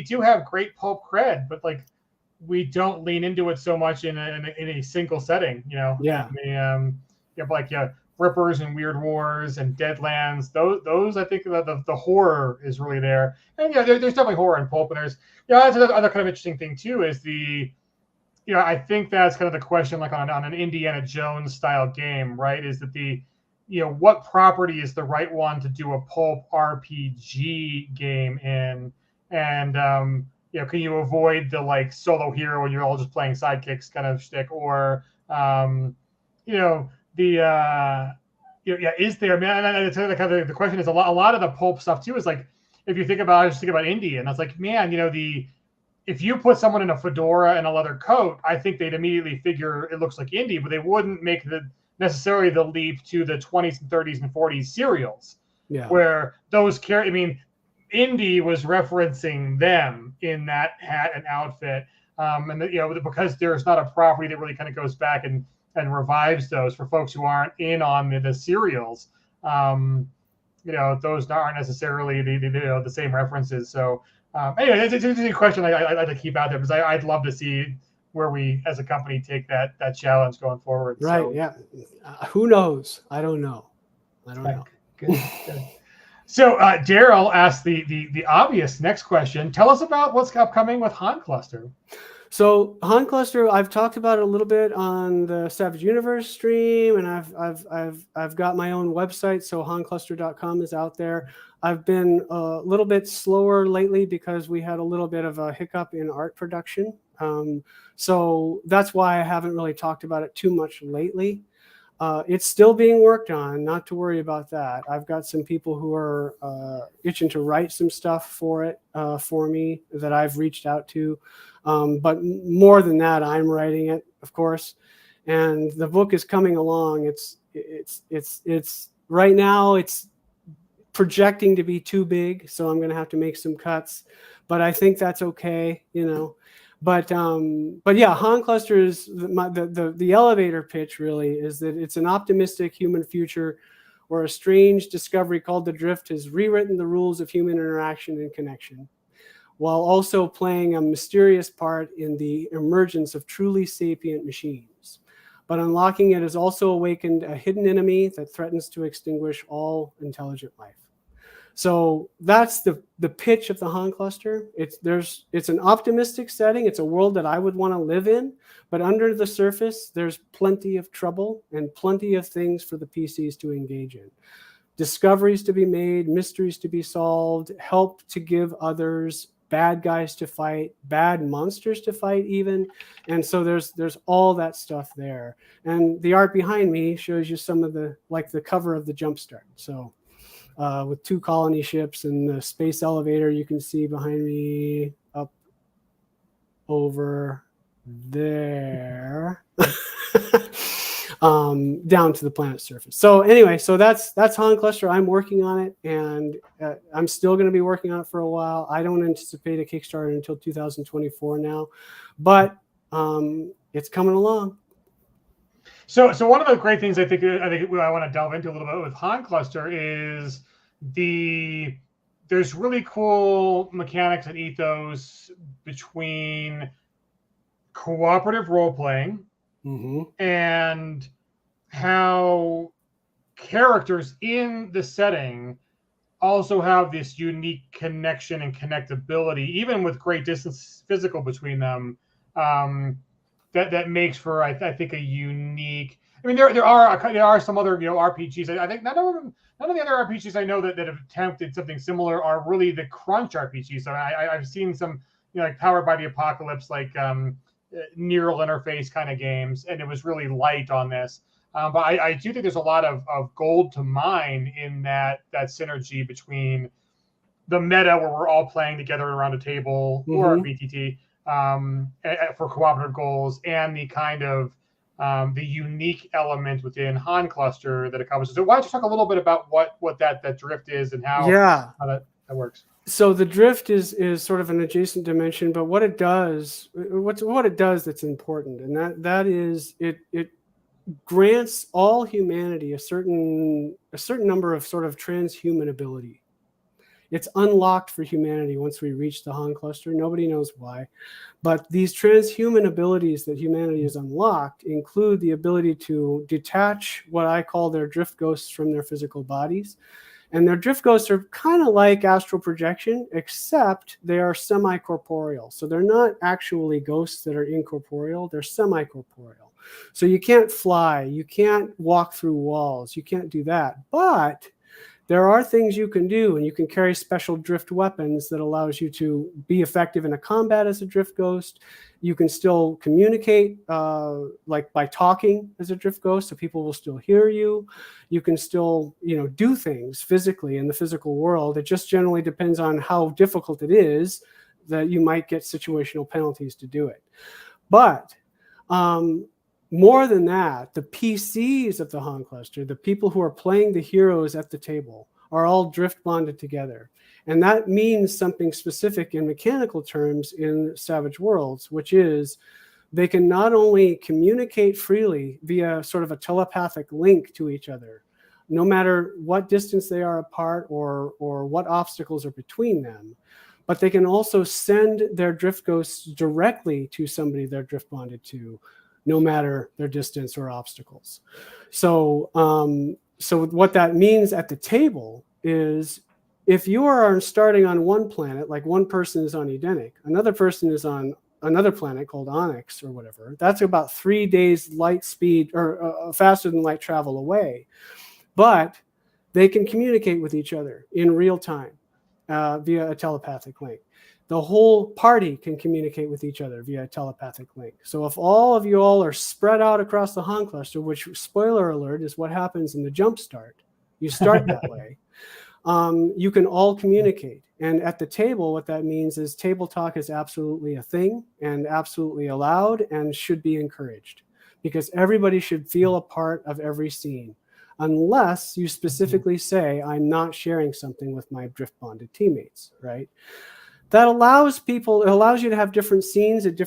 do have great pulp cred, but like we don't lean into it so much in a single setting. Rippers and Weird Wars and Deadlands. Those I think the horror is really there. And there's definitely horror in pulp. And there's that's another kind of interesting thing too is I think that's kind of the question, like on an Indiana Jones style game, right? Is that what property is the right one to do a pulp RPG game in? And, can you avoid the like solo hero when you're all just playing sidekicks kind of shtick? Or, is there, man? And the question is a lot of the pulp stuff too is like, if you think about, I just think about indie, and that's like, man, if you put someone in a fedora and a leather coat, I think they'd immediately figure it looks like indie, but they wouldn't make necessarily the leap to the 20s and 30s and 40s serials, where those indie was referencing them in that hat and outfit, because there's not a property that really kind of goes back and revives those for folks who aren't in on the serials. Those aren't necessarily the same references. So. Anyway, it's an interesting question I'd like to keep out there because I'd love to see where we as a company take that challenge going forward. Right. So. Yeah. Who knows? I don't know. Good. So Daryl asked the obvious next question. Tell us about what's upcoming with Han Cluster. So Han Cluster, I've talked about it a little bit on the Savage Universe stream, and I've got my own website, so hancluster.com is out there. I've been a little bit slower lately because we had a little bit of a hiccup in art production. So that's why I haven't really talked about it too much lately. It's still being worked on, not to worry about that. I've got some people who are itching to write some stuff for it for me that I've reached out to. But more than that, I'm writing it, of course, and the book is coming along. It's right now it's projecting to be too big, so I'm going to have to make some cuts, but I think that's okay, you know. But yeah, Han Cluster is the elevator pitch really is that it's an optimistic human future where a strange discovery called the Drift has rewritten the rules of human interaction and connection, while also playing a mysterious part in the emergence of truly sapient machines. But unlocking it has also awakened a hidden enemy that threatens to extinguish all intelligent life. So that's the pitch of the Han Cluster. It's an optimistic setting. It's a world that I would want to live in, but under the surface, there's plenty of trouble and plenty of things for the PCs to engage in. Discoveries to be made, mysteries to be solved, help to give others, bad guys to fight, bad monsters to fight even. And so there's all that stuff there. And the art behind me shows you some of the cover of the Jumpstart. So with 2 colony ships and the space elevator you can see behind me up over there. Down to the planet's surface. So anyway, so that's Han Cluster. I'm working on it, and I'm still going to be working on it for a while. I don't anticipate a Kickstarter until 2024 now, but it's coming along. So one of the great things I think I want to delve into a little bit with Han Cluster is there's really cool mechanics and ethos between cooperative role playing. Mm-hmm. And how characters in the setting also have this unique connection and connectability, even with great distance physical between them. That makes for I think a unique. I mean, there are some other RPGs. I think none of the other RPGs I know that have attempted something similar are really the crunch RPGs. So I've seen some like Powered by the Apocalypse, like neural interface kind of games, and it was really light on this. But I do think there's a lot of gold to mine in that synergy between the meta where we're all playing together around a table or a BTT for cooperative goals, and the kind of the unique element within Han Cluster that it covers. So why don't you talk a little bit about what that drift is and how that works? So the drift is sort of an adjacent dimension, but what it does that's important, and that is it grants all humanity a certain number of sort of transhuman ability. It's unlocked for humanity once we reach the Han Cluster. Nobody knows why, but these transhuman abilities that humanity has unlocked include the ability to detach what I call their drift ghosts from their physical bodies. And their drift ghosts are kind of like astral projection, except they are semi-corporeal. So they're not actually ghosts that are incorporeal, they're semi-corporeal. So you can't fly, you can't walk through walls, you can't do that. But there are things you can do, and you can carry special drift weapons that allows you to be effective in a combat as a drift ghost. You can still communicate like by talking as a drift ghost, so people will still hear you. You can still, do things physically in the physical world. It just generally depends on how difficult it is that you might get situational penalties to do it. But more than that, the PCs of the Han Cluster, the people who are playing the heroes at the table, are all drift bonded together. And that means something specific in mechanical terms in Savage Worlds, which is they can not only communicate freely via sort of a telepathic link to each other, no matter what distance they are apart or what obstacles are between them, but they can also send their drift ghosts directly to somebody they're drift bonded to, no matter their distance or obstacles. So so what that means at the table is, if you are starting on one planet, like one person is on Edenic, another person is on another planet called Onyx or whatever, that's about 3 days light speed or faster than light travel away. But they can communicate with each other in real time via a telepathic link. The whole party can communicate with each other via a telepathic link. So if all of you all are spread out across the Han cluster, which, spoiler alert, is what happens in the jump start, you start that way, you can all communicate. And at the table, what that means is table talk is absolutely a thing and absolutely allowed and should be encouraged, because everybody should feel a part of every scene, unless you specifically say, I'm not sharing something with my drift bonded teammates, right? That allows people, it allows you to have different scenes at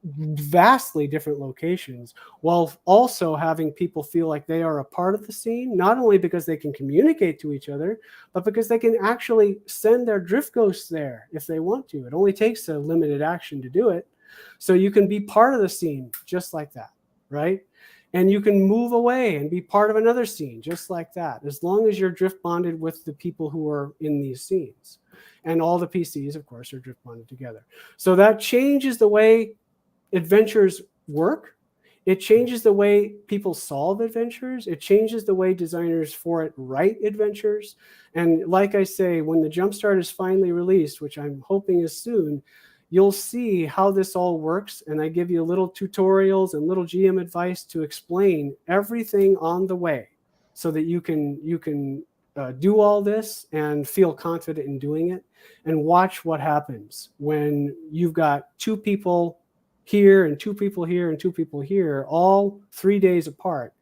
vastly different locations, while also having people feel like they are a part of the scene, not only because they can communicate to each other, but because they can actually send their drift ghosts there if they want to. It only takes a limited action to do it. So you can be part of the scene just like that, right? And you can move away and be part of another scene just like that, as long as you're drift bonded with the people who are in these scenes. And all the PCs, of course, are drift bonded together. So that changes the way adventures work. It changes the way people solve adventures. It changes the way designers for it write adventures. And like I say, when the Jumpstart is finally released, which I'm hoping is soon, you'll see how this all works. And I give you little tutorials and little GM advice to explain everything on the way, so that you can do all this and feel confident in doing it, and watch what happens when you've got 2 people here and 2 people here and 2 people here, all 3 days apart,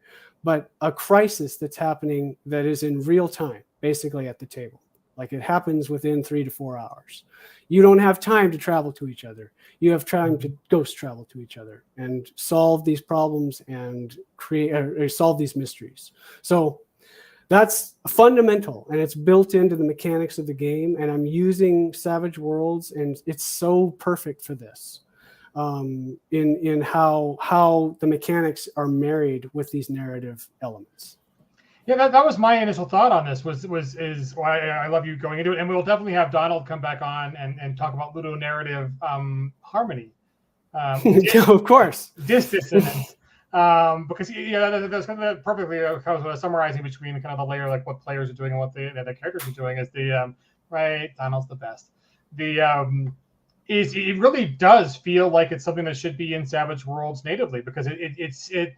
but a crisis that's happening that is in real time, basically at the table. Like, it happens within 3 to 4 hours. You don't have time to travel to each other. You have time to ghost travel to each other and solve these problems and create or solve these mysteries. So that's fundamental, and it's built into the mechanics of the game. And I'm using Savage Worlds, and it's so perfect for this, in how the mechanics are married with these narrative elements. Yeah, that was my initial thought on this. Is why I love you going into it, and we'll definitely have Donald come back on and talk about ludonarrative harmony. Of course, dissonance. Because that's kind of perfectly kind of summarizing between kind of the layer, like what players are doing and what the characters are doing, is the right. Donald's the best. It really does feel like it's something that should be in Savage Worlds natively, because it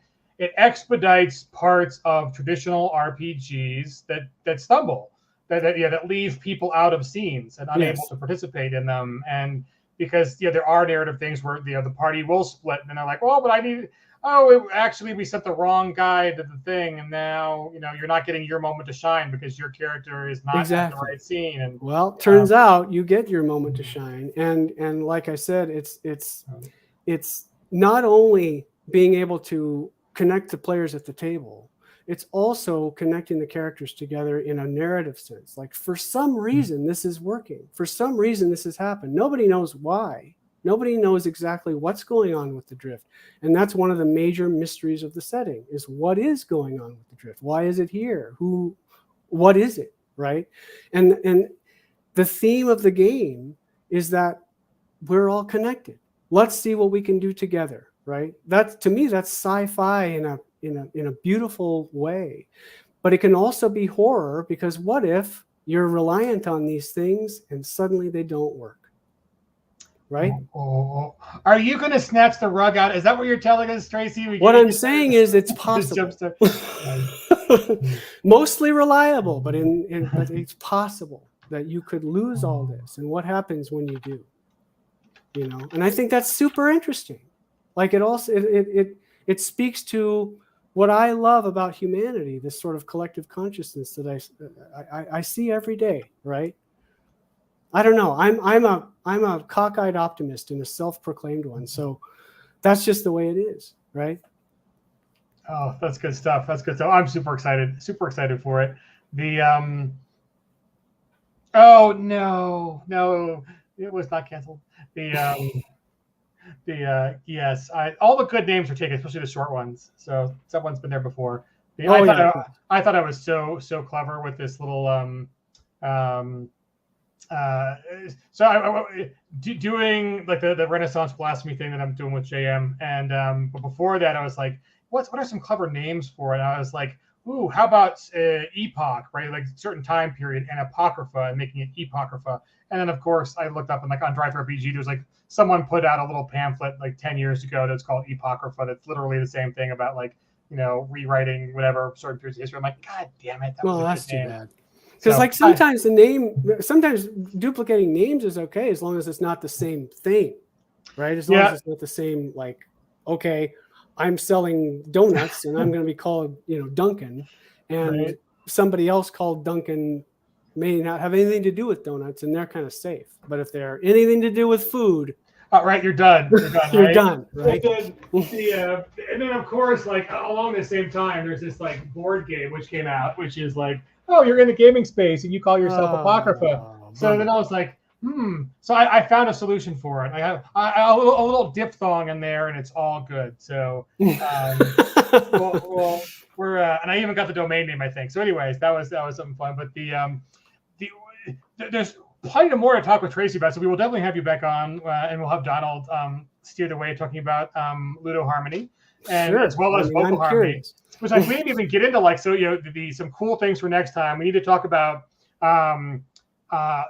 expedites parts of traditional RPGs that stumble, that leave people out of scenes and unable to participate in them. And because there are narrative things where the party will split, and they're like, well, but actually we sent the wrong guy to the thing, and now you're not getting your moment to shine because your character is not in the right scene. And well, turns out you get your moment to shine, and like I said, it's not only being able to connect the players at the table, it's also connecting the characters together in a narrative sense. Like, for some reason this is working, for some reason this has happened, nobody knows why. Nobody knows exactly what's going on with the drift. And that's one of the major mysteries of the setting, is what is going on with the drift? Why is it here? What is it, right? And the theme of the game is that we're all connected. Let's see what we can do together, right? To me, that's sci-fi in a beautiful way. But it can also be horror, because what if you're reliant on these things and suddenly they don't work? Right? Oh. Are you going to snatch the rug out? Is that what you're telling us, Tracy? What I'm saying is it's possible. Mostly reliable, but but it's possible that you could lose all this. And what happens when you do? And I think that's super interesting. Like, it also it speaks to what I love about humanity, this sort of collective consciousness that I see every day, right? I don't know. I'm a cockeyed optimist and a self-proclaimed one. So that's just the way it is, right? Oh, that's good stuff. That's good stuff. I'm super excited for it. Oh no, it was not canceled. Yes, all the good names are taken, especially the short ones. So someone's been there before. Yeah, I thought I was so clever with this little doing like the Renaissance blasphemy thing that I'm doing with JM, and but before that I was like, what are some clever names for it? And I was like, ooh, how about epoch, right? Like certain time period, and apocrypha, and making it epocrypha. And then of course I looked up, and like on Drive RPG, there's like someone put out a little pamphlet like 10 years ago that's called Epocrypha. That's literally the same thing about like, you know, rewriting whatever certain periods of history. I'm like, God damn it. That's too bad. Because like sometimes sometimes duplicating names is okay as long as it's not the same thing, right? As long as it's not the same, like, okay, I'm selling donuts and I'm going to be called, you know, Duncan, and somebody else called Duncan may not have anything to do with donuts, and they're kind of safe. But if they're anything to do with food, right, you're done. You're done, right? And then of course, like along the same time, there's this like board game which came out, which is like, oh, you're in the gaming space and you call yourself Apocrypha. So then I was like, So I found a solution for it. I have a little diphthong in there, and it's all good. So we're and I even got the domain name, I think. So, anyways, that was something fun. But there's plenty more to talk with Tracy about. So we will definitely have you back on, and we'll have Donald steer the way talking about Ludo Harmony, and as well as vocal harmony. Which we didn't even get into, like, so, you know, some cool things for next time. We need to talk about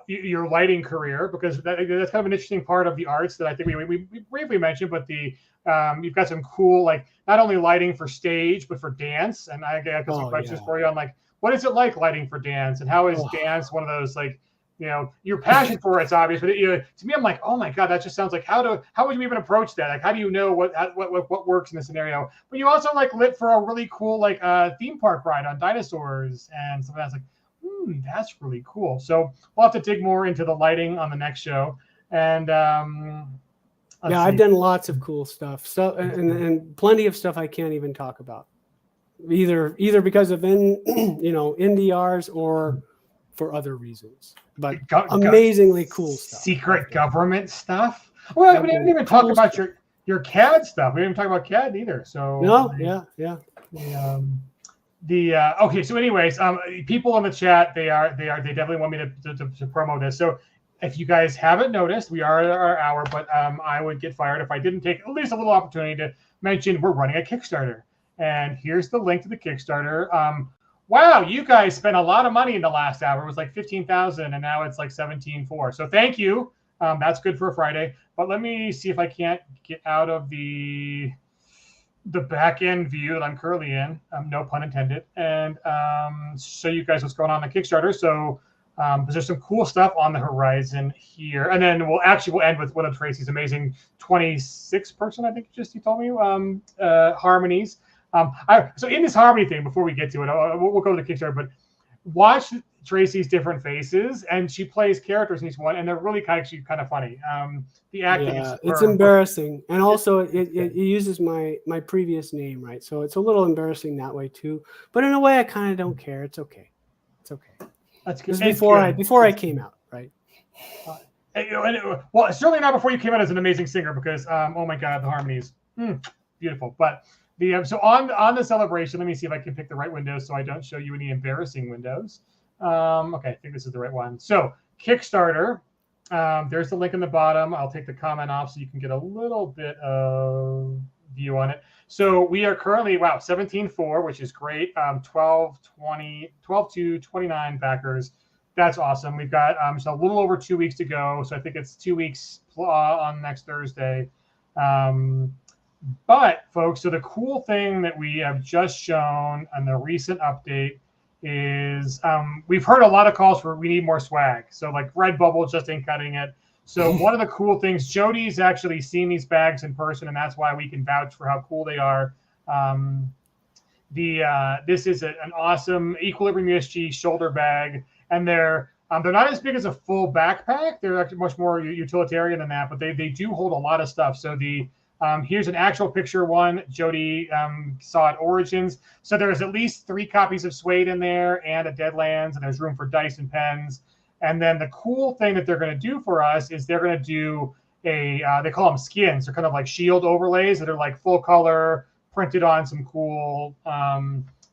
your lighting career, because that's kind of an interesting part of the arts that I think we briefly mentioned, but you've got some cool, like, not only lighting for stage, but for dance. And I got some questions for you on, like, what is it like lighting for dance, and how is dance one of those, like, you know, your passion for it's obvious, but to me, I'm like, oh my God, that just sounds like how would you even approach that? Like, how do you know what works in this scenario? But you also like lit for a really cool like theme park ride on dinosaurs and something else. Like, that's really cool. So we'll have to dig more into the lighting on the next show. And I've done lots of cool stuff. So and plenty of stuff I can't even talk about, either because of NDRs or for other reasons, but amazingly cool stuff. Secret government stuff. Well, we didn't even talk about your CAD stuff. We didn't talk about CAD either. So okay. So, anyways, people in the chat, they definitely want me to promo this. So, if you guys haven't noticed, we are at our hour, but I would get fired if I didn't take at least a little opportunity to mention we're running a Kickstarter, and here's the link to the Kickstarter. Wow, you guys spent a lot of money in the last hour. It was like $15,000, and now it's like $17,400. So thank you. That's good for a Friday. But let me see if I can't get out of the back end view that I'm currently in. No pun intended. And show you guys what's going on the Kickstarter. So there's some cool stuff on the horizon here, and then we'll end with one of Tracy's amazing 26-person, I think you told me, harmonies. So in this harmony thing, before we get to it, we'll go to the Kickstarter, but watch Tracy's different faces, and she plays characters in each one, and they're really kind of funny. The acting it's embarrassing, and also it uses my previous name, right? So it's a little embarrassing that way too. But in a way, I kind of don't care. It's okay. That's good. Before I came out, right? Well, certainly not before you came out as an amazing singer, because oh my God, the harmonies, beautiful. But so on the celebration, let me see if I can pick the right windows so I don't show you any embarrassing windows. Okay, I think this is the right one. So Kickstarter, there's the link in the bottom. I'll take the comment off so you can get a little bit of view on it. So we are currently 17.4, which is great. 12 to 29 backers. That's awesome. We've got so a little over 2 weeks to go. So I think it's 2 weeks on next Thursday. But folks, so the cool thing that we have just shown on the recent update is we've heard a lot of calls for we need more swag. So like Redbubble just ain't cutting it. So one of the cool things, Jody's actually seen these bags in person, and that's why we can vouch for how cool they are. This is an awesome Equilibrium USG shoulder bag, and they're not as big as a full backpack. They're actually much more utilitarian than that, but they do hold a lot of stuff. So here's an actual picture one Jody saw at Origins. So there's at least 3 copies of Suede in there and a Deadlands, and there's room for dice and pens. And then the cool thing that they're going to do for us is they're going to do they call them skins. They're kind of like shield overlays that are like full color, printed on some cool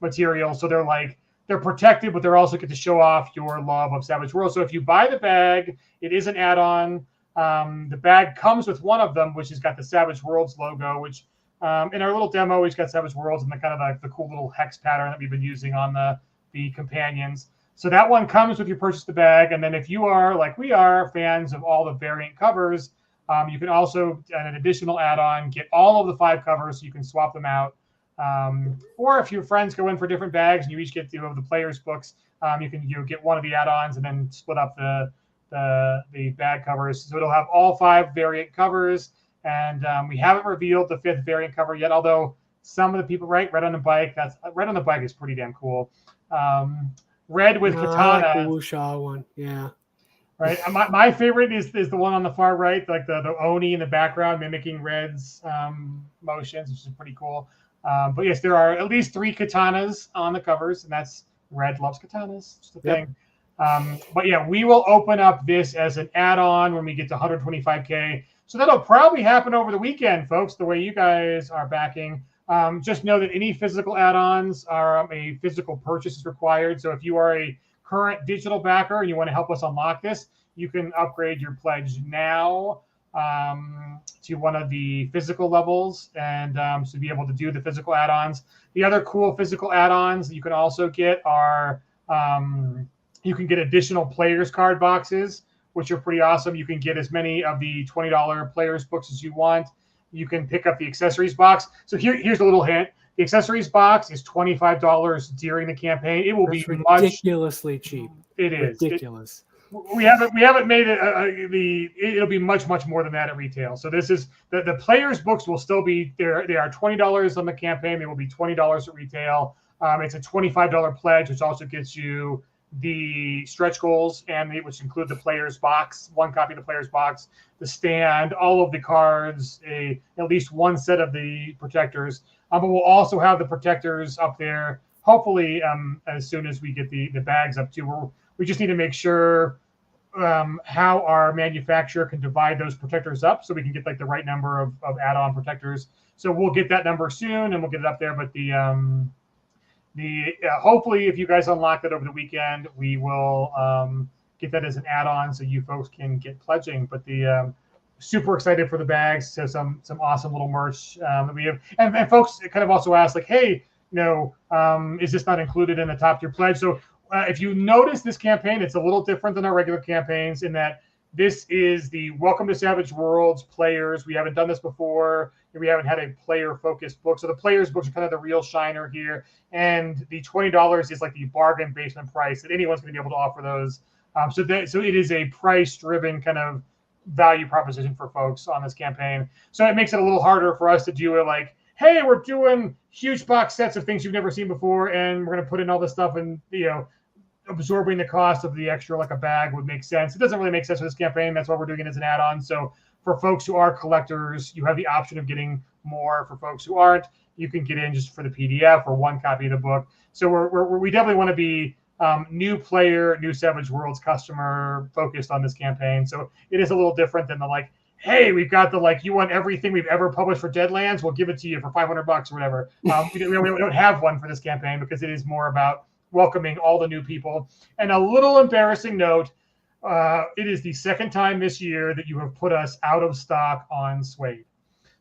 material. So they're protected, but they're also get to show off your love of Savage Worlds. So if you buy the bag, it is an add-on. The bag comes with one of them, which has got the Savage Worlds logo, which in our little demo, we've got Savage Worlds and the kind of like the cool little hex pattern that we've been using on the companions. So that one comes with you purchase the bag. And then if you are, like we are, fans of all the variant covers, you can also, an additional add-on, get all of the 5 covers so you can swap them out. Or if your friends go in for different bags and you each get the players' books, you can get one of the add-ons and then split up the bag covers. So it'll have all 5 variant covers. And we haven't revealed the 5th variant cover yet, although some of the people, right, Red on the Bike, Red on the Bike is pretty damn cool. Red with katana. The Wuxia one, yeah. Right. My favorite is the one on the far right, like the Oni in the background mimicking Red's motions, which is pretty cool. But yes, there are at least 3 katanas on the covers, and that's Red loves katanas. It's the thing. But yeah, we will open up this as an add-on when we get to 125K. So that'll probably happen over the weekend, folks, the way you guys are backing. Just know that any physical add-ons are a physical purchase is required. So if you are a current digital backer and you want to help us unlock this, you can upgrade your pledge now to one of the physical levels and so be able to do the physical add-ons. The other cool physical add-ons that you can also get are you can get additional players card boxes, which are pretty awesome. You can get as many of the $20 players books as you want. You can pick up the accessories box. So here's a little hint. The accessories box is $25 during the campaign. It will be ridiculously cheap. It is ridiculous. We haven't made it. It'll be much more than that at retail. So this is the players' books will still be there. They are $20 on the campaign. They will be $20 at retail. It's a $25 pledge, which also gets you the stretch goals which include the players' box, 1 copy of the players' box, the stand, all of the cards, at least 1 set of the protectors. But we'll also have the protectors up there, hopefully as soon as we get the bags up too. We just need to make sure how our manufacturer can divide those protectors up so we can get like the right number of add-on protectors. So we'll get that number soon and we'll get it up there. But hopefully if you guys unlock that over the weekend, we will get that as an add-on so you folks can get pledging. But super excited for the bags. So some awesome little merch that we have. And folks kind of also asked like, hey, is this not included in the top tier pledge? So if you notice this campaign, it's a little different than our regular campaigns in that this is the Welcome to Savage Worlds players. We haven't done this before. We haven't had a player-focused book. So the players' books are kind of the real shiner here. And the $20 is like the bargain basement price that anyone's going to be able to offer those. So it is a price-driven kind of value proposition for folks on this campaign. So it makes it a little harder for us to do it like, hey, we're doing huge box sets of things you've never seen before, and we're going to put in all this stuff and, absorbing the cost of the extra like a bag would make sense. It doesn't really make sense for this campaign. That's why we're doing it as an add-on. So for folks who are collectors, you have the option of getting more. For folks who aren't, you can get in just for the PDF or 1 copy of the book. So we definitely want to be new player, new Savage Worlds customer focused on this campaign. So it is a little different than the like, hey, we've got the you want everything we've ever published for Deadlands, we'll give it to you for $500 or whatever. We don't have one for this campaign because it is more about welcoming all the new people. And a little embarrassing note, it is the 2nd time this year that you have put us out of stock on Suede.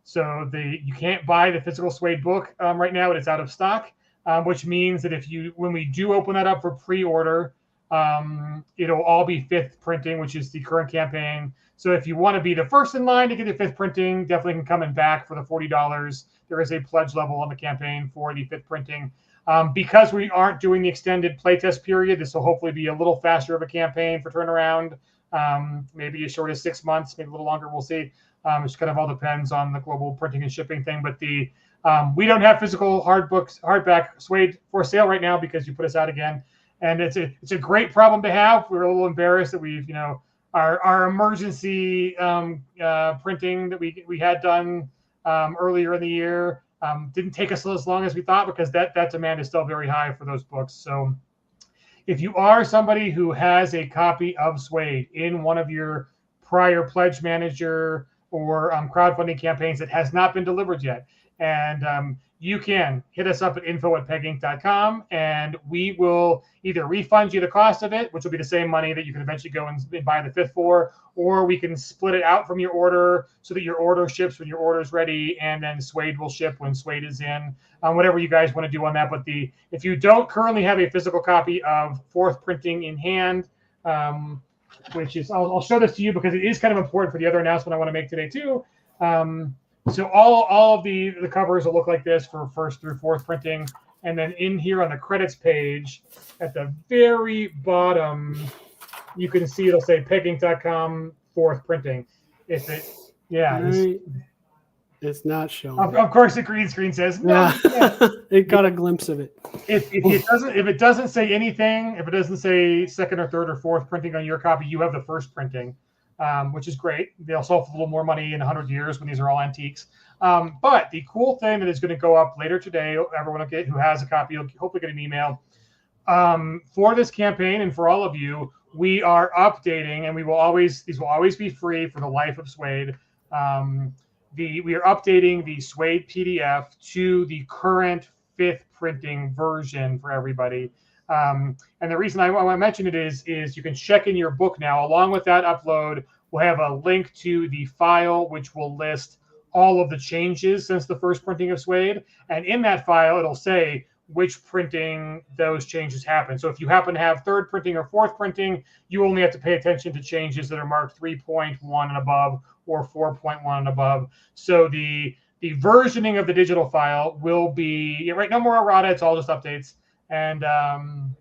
So you can't buy the physical Suede book right now. It's out of stock, which means that when we do open that up for pre-order, it'll all be 5th printing, which is the current campaign. So if you want to be the first in line to get the 5th printing, definitely can come in back for the $40. There is a pledge level on the campaign for the 5th printing. Because we aren't doing the extended playtest period, this will hopefully be a little faster of a campaign for turnaround, maybe as short as 6 months, maybe a little longer, we'll see. It kind of all depends on the global printing and shipping thing. But we don't have physical hardback Suede for sale right now because you put us out again. And it's a great problem to have. We're a little embarrassed that we've, our emergency printing that we had done earlier in the year didn't take us as long as we thought because that demand is still very high for those books. So if you are somebody who has a copy of Suede in one of your prior pledge manager or crowdfunding campaigns that has not been delivered yet, And you can hit us up at info@peginc.com, and we will either refund you the cost of it, which will be the same money that you can eventually go and buy the fifth for, or we can split it out from your order so that your order ships when your order is ready, and then Suede will ship when Suede is in. Whatever you guys want to do on that. But if you don't currently have a physical copy of fourth printing in hand, which is, I'll show this to you because it is kind of important for the other announcement I want to make today too. So all of the covers will look like this for first through fourth printing. And then in here on the credits page, at the very bottom, you can see it'll say peginc.com fourth printing. It's not showing. Of course, the green screen says no. Yeah. It got a glimpse of it. If it doesn't say anything, if it doesn't say second or third or fourth printing on your copy, you have the first printing. Which is great. They'll sell for a little more money in 100 years when these are all antiques. But the cool thing that is going to go up later today, everyone who has a copy will hopefully get an email. For this campaign and for all of you, we are updating, and these will always be free for the life of Suede. We are updating the Suede PDF to the current fifth printing version for everybody. And the reason I want to mention it is you can check in your book now. Along with that upload, we'll have a link to the file, which will list all of the changes since the first printing of Suede. And in that file, it'll say which printing those changes happen. So if you happen to have third printing or fourth printing, you only have to pay attention to changes that are marked 3.1 and above or 4.1 and above. So the versioning of the digital file will be, right, no more errata, it's all just updates. And on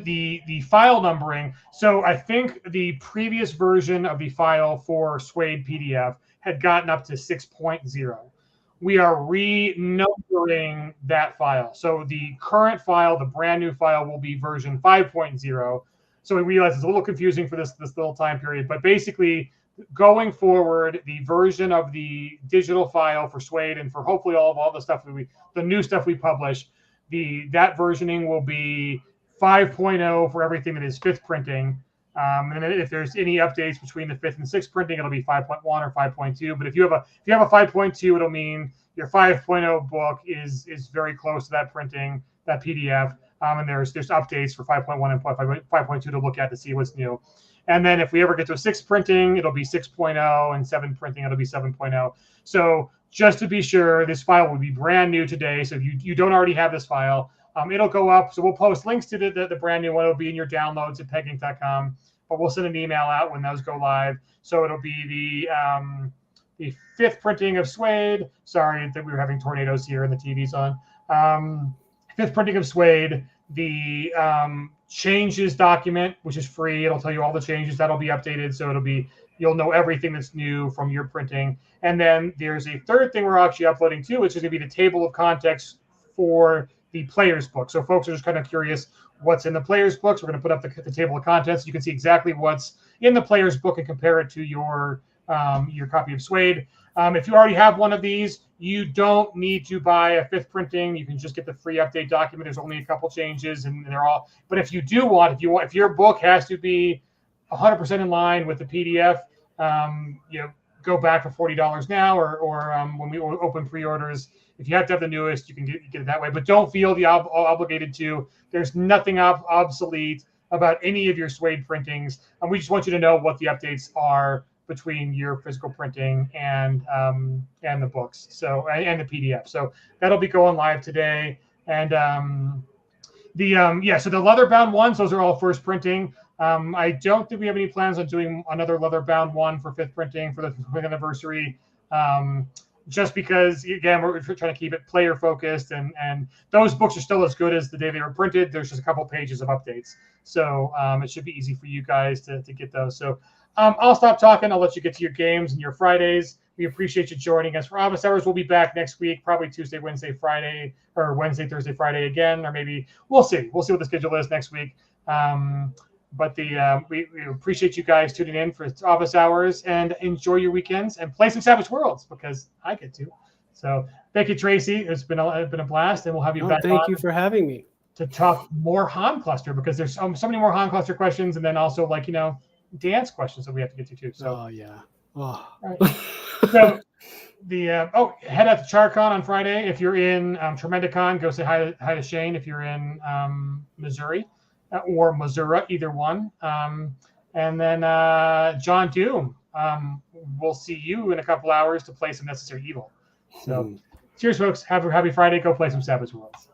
the file numbering, so I think the previous version of the file for Suede PDF had gotten up to 6.0. We are renumbering that file. So the current file, the brand new file, will be version 5.0. So we realize it's a little confusing for this little time period, but basically, going forward, the version of the digital file for Suede and for hopefully all the stuff the new stuff we publish, that versioning will be 5.0 for everything that is fifth printing. And then if there's any updates between the fifth and sixth printing, it'll be 5.1 or 5.2. But if you have a 5.2, it'll mean your 5.0 book is very close to that printing, that PDF. And there's updates for 5.1 and 5.2 to look at to see what's new. And then if we ever get to a sixth printing, it'll be 6.0, and seventh printing, it'll be 7.0. So just to be sure, this file will be brand new today. So if you don't already have this file, it'll go up. So we'll post links to the brand new one. It'll be in your downloads at peginc.com, but we'll send an email out when those go live. So it'll be the fifth printing of Suede. Sorry that we were having tornadoes here and the TV's on. Fifth printing of Suede, the changes document, which is free. It'll tell you all the changes that'll be updated. So you'll know everything that's new from your printing. And then there's a third thing we're actually uploading too, which is going to be the table of contents for the player's book. So folks are just kind of curious what's in the player's books. We're going to put up the table of contents. You can see exactly what's in the player's book and compare it to your copy of Suede. If you already have one of these, you don't need to buy a fifth printing. You can just get the free update document. There's only a couple changes, and they're all. But if you if your book has to be 100% in line with the PDF, go back for $40 now, or when we open pre-orders, if you have to have the newest, you can get it that way. But don't feel obligated to. There's nothing obsolete about any of your Suede printings, and we just want you to know what the updates are between your physical printing and the books, so and the PDF. So that'll be going live today. And so the leather bound ones, those are all first printing. I don't think we have any plans on doing another leather bound one for fifth printing for the 5th anniversary. Just because, again, we're trying to keep it player focused, and those books are still as good as the day they were printed. There's just a couple pages of updates, so it should be easy for you guys to get those. So I'll stop talking. I'll let you get to your games and your Fridays. We appreciate you joining us for Office Hours. We'll be back next week, probably Tuesday, Wednesday, Friday, or Wednesday, Thursday, Friday again, or maybe we'll see. We'll see what the schedule is next week. But we appreciate you guys tuning in for Office Hours, and enjoy your weekends and play some Savage Worlds, because I get to. So thank you, Tracy. It's been a blast, and we'll have you back. Thank you for having me to talk more Han Cluster, because there's so many more Han Cluster questions, and then also dance questions that we have to get to too. So Oh. So head out to CharCon on Friday. If you're in Tremendicon, go say hi to Shane. If you're in Missouri or Missouri, either one. And then John Doom, we'll see you in a couple hours to play some Necessary Evil. So cheers, folks. Have a happy Friday. Go play some Savage Worlds.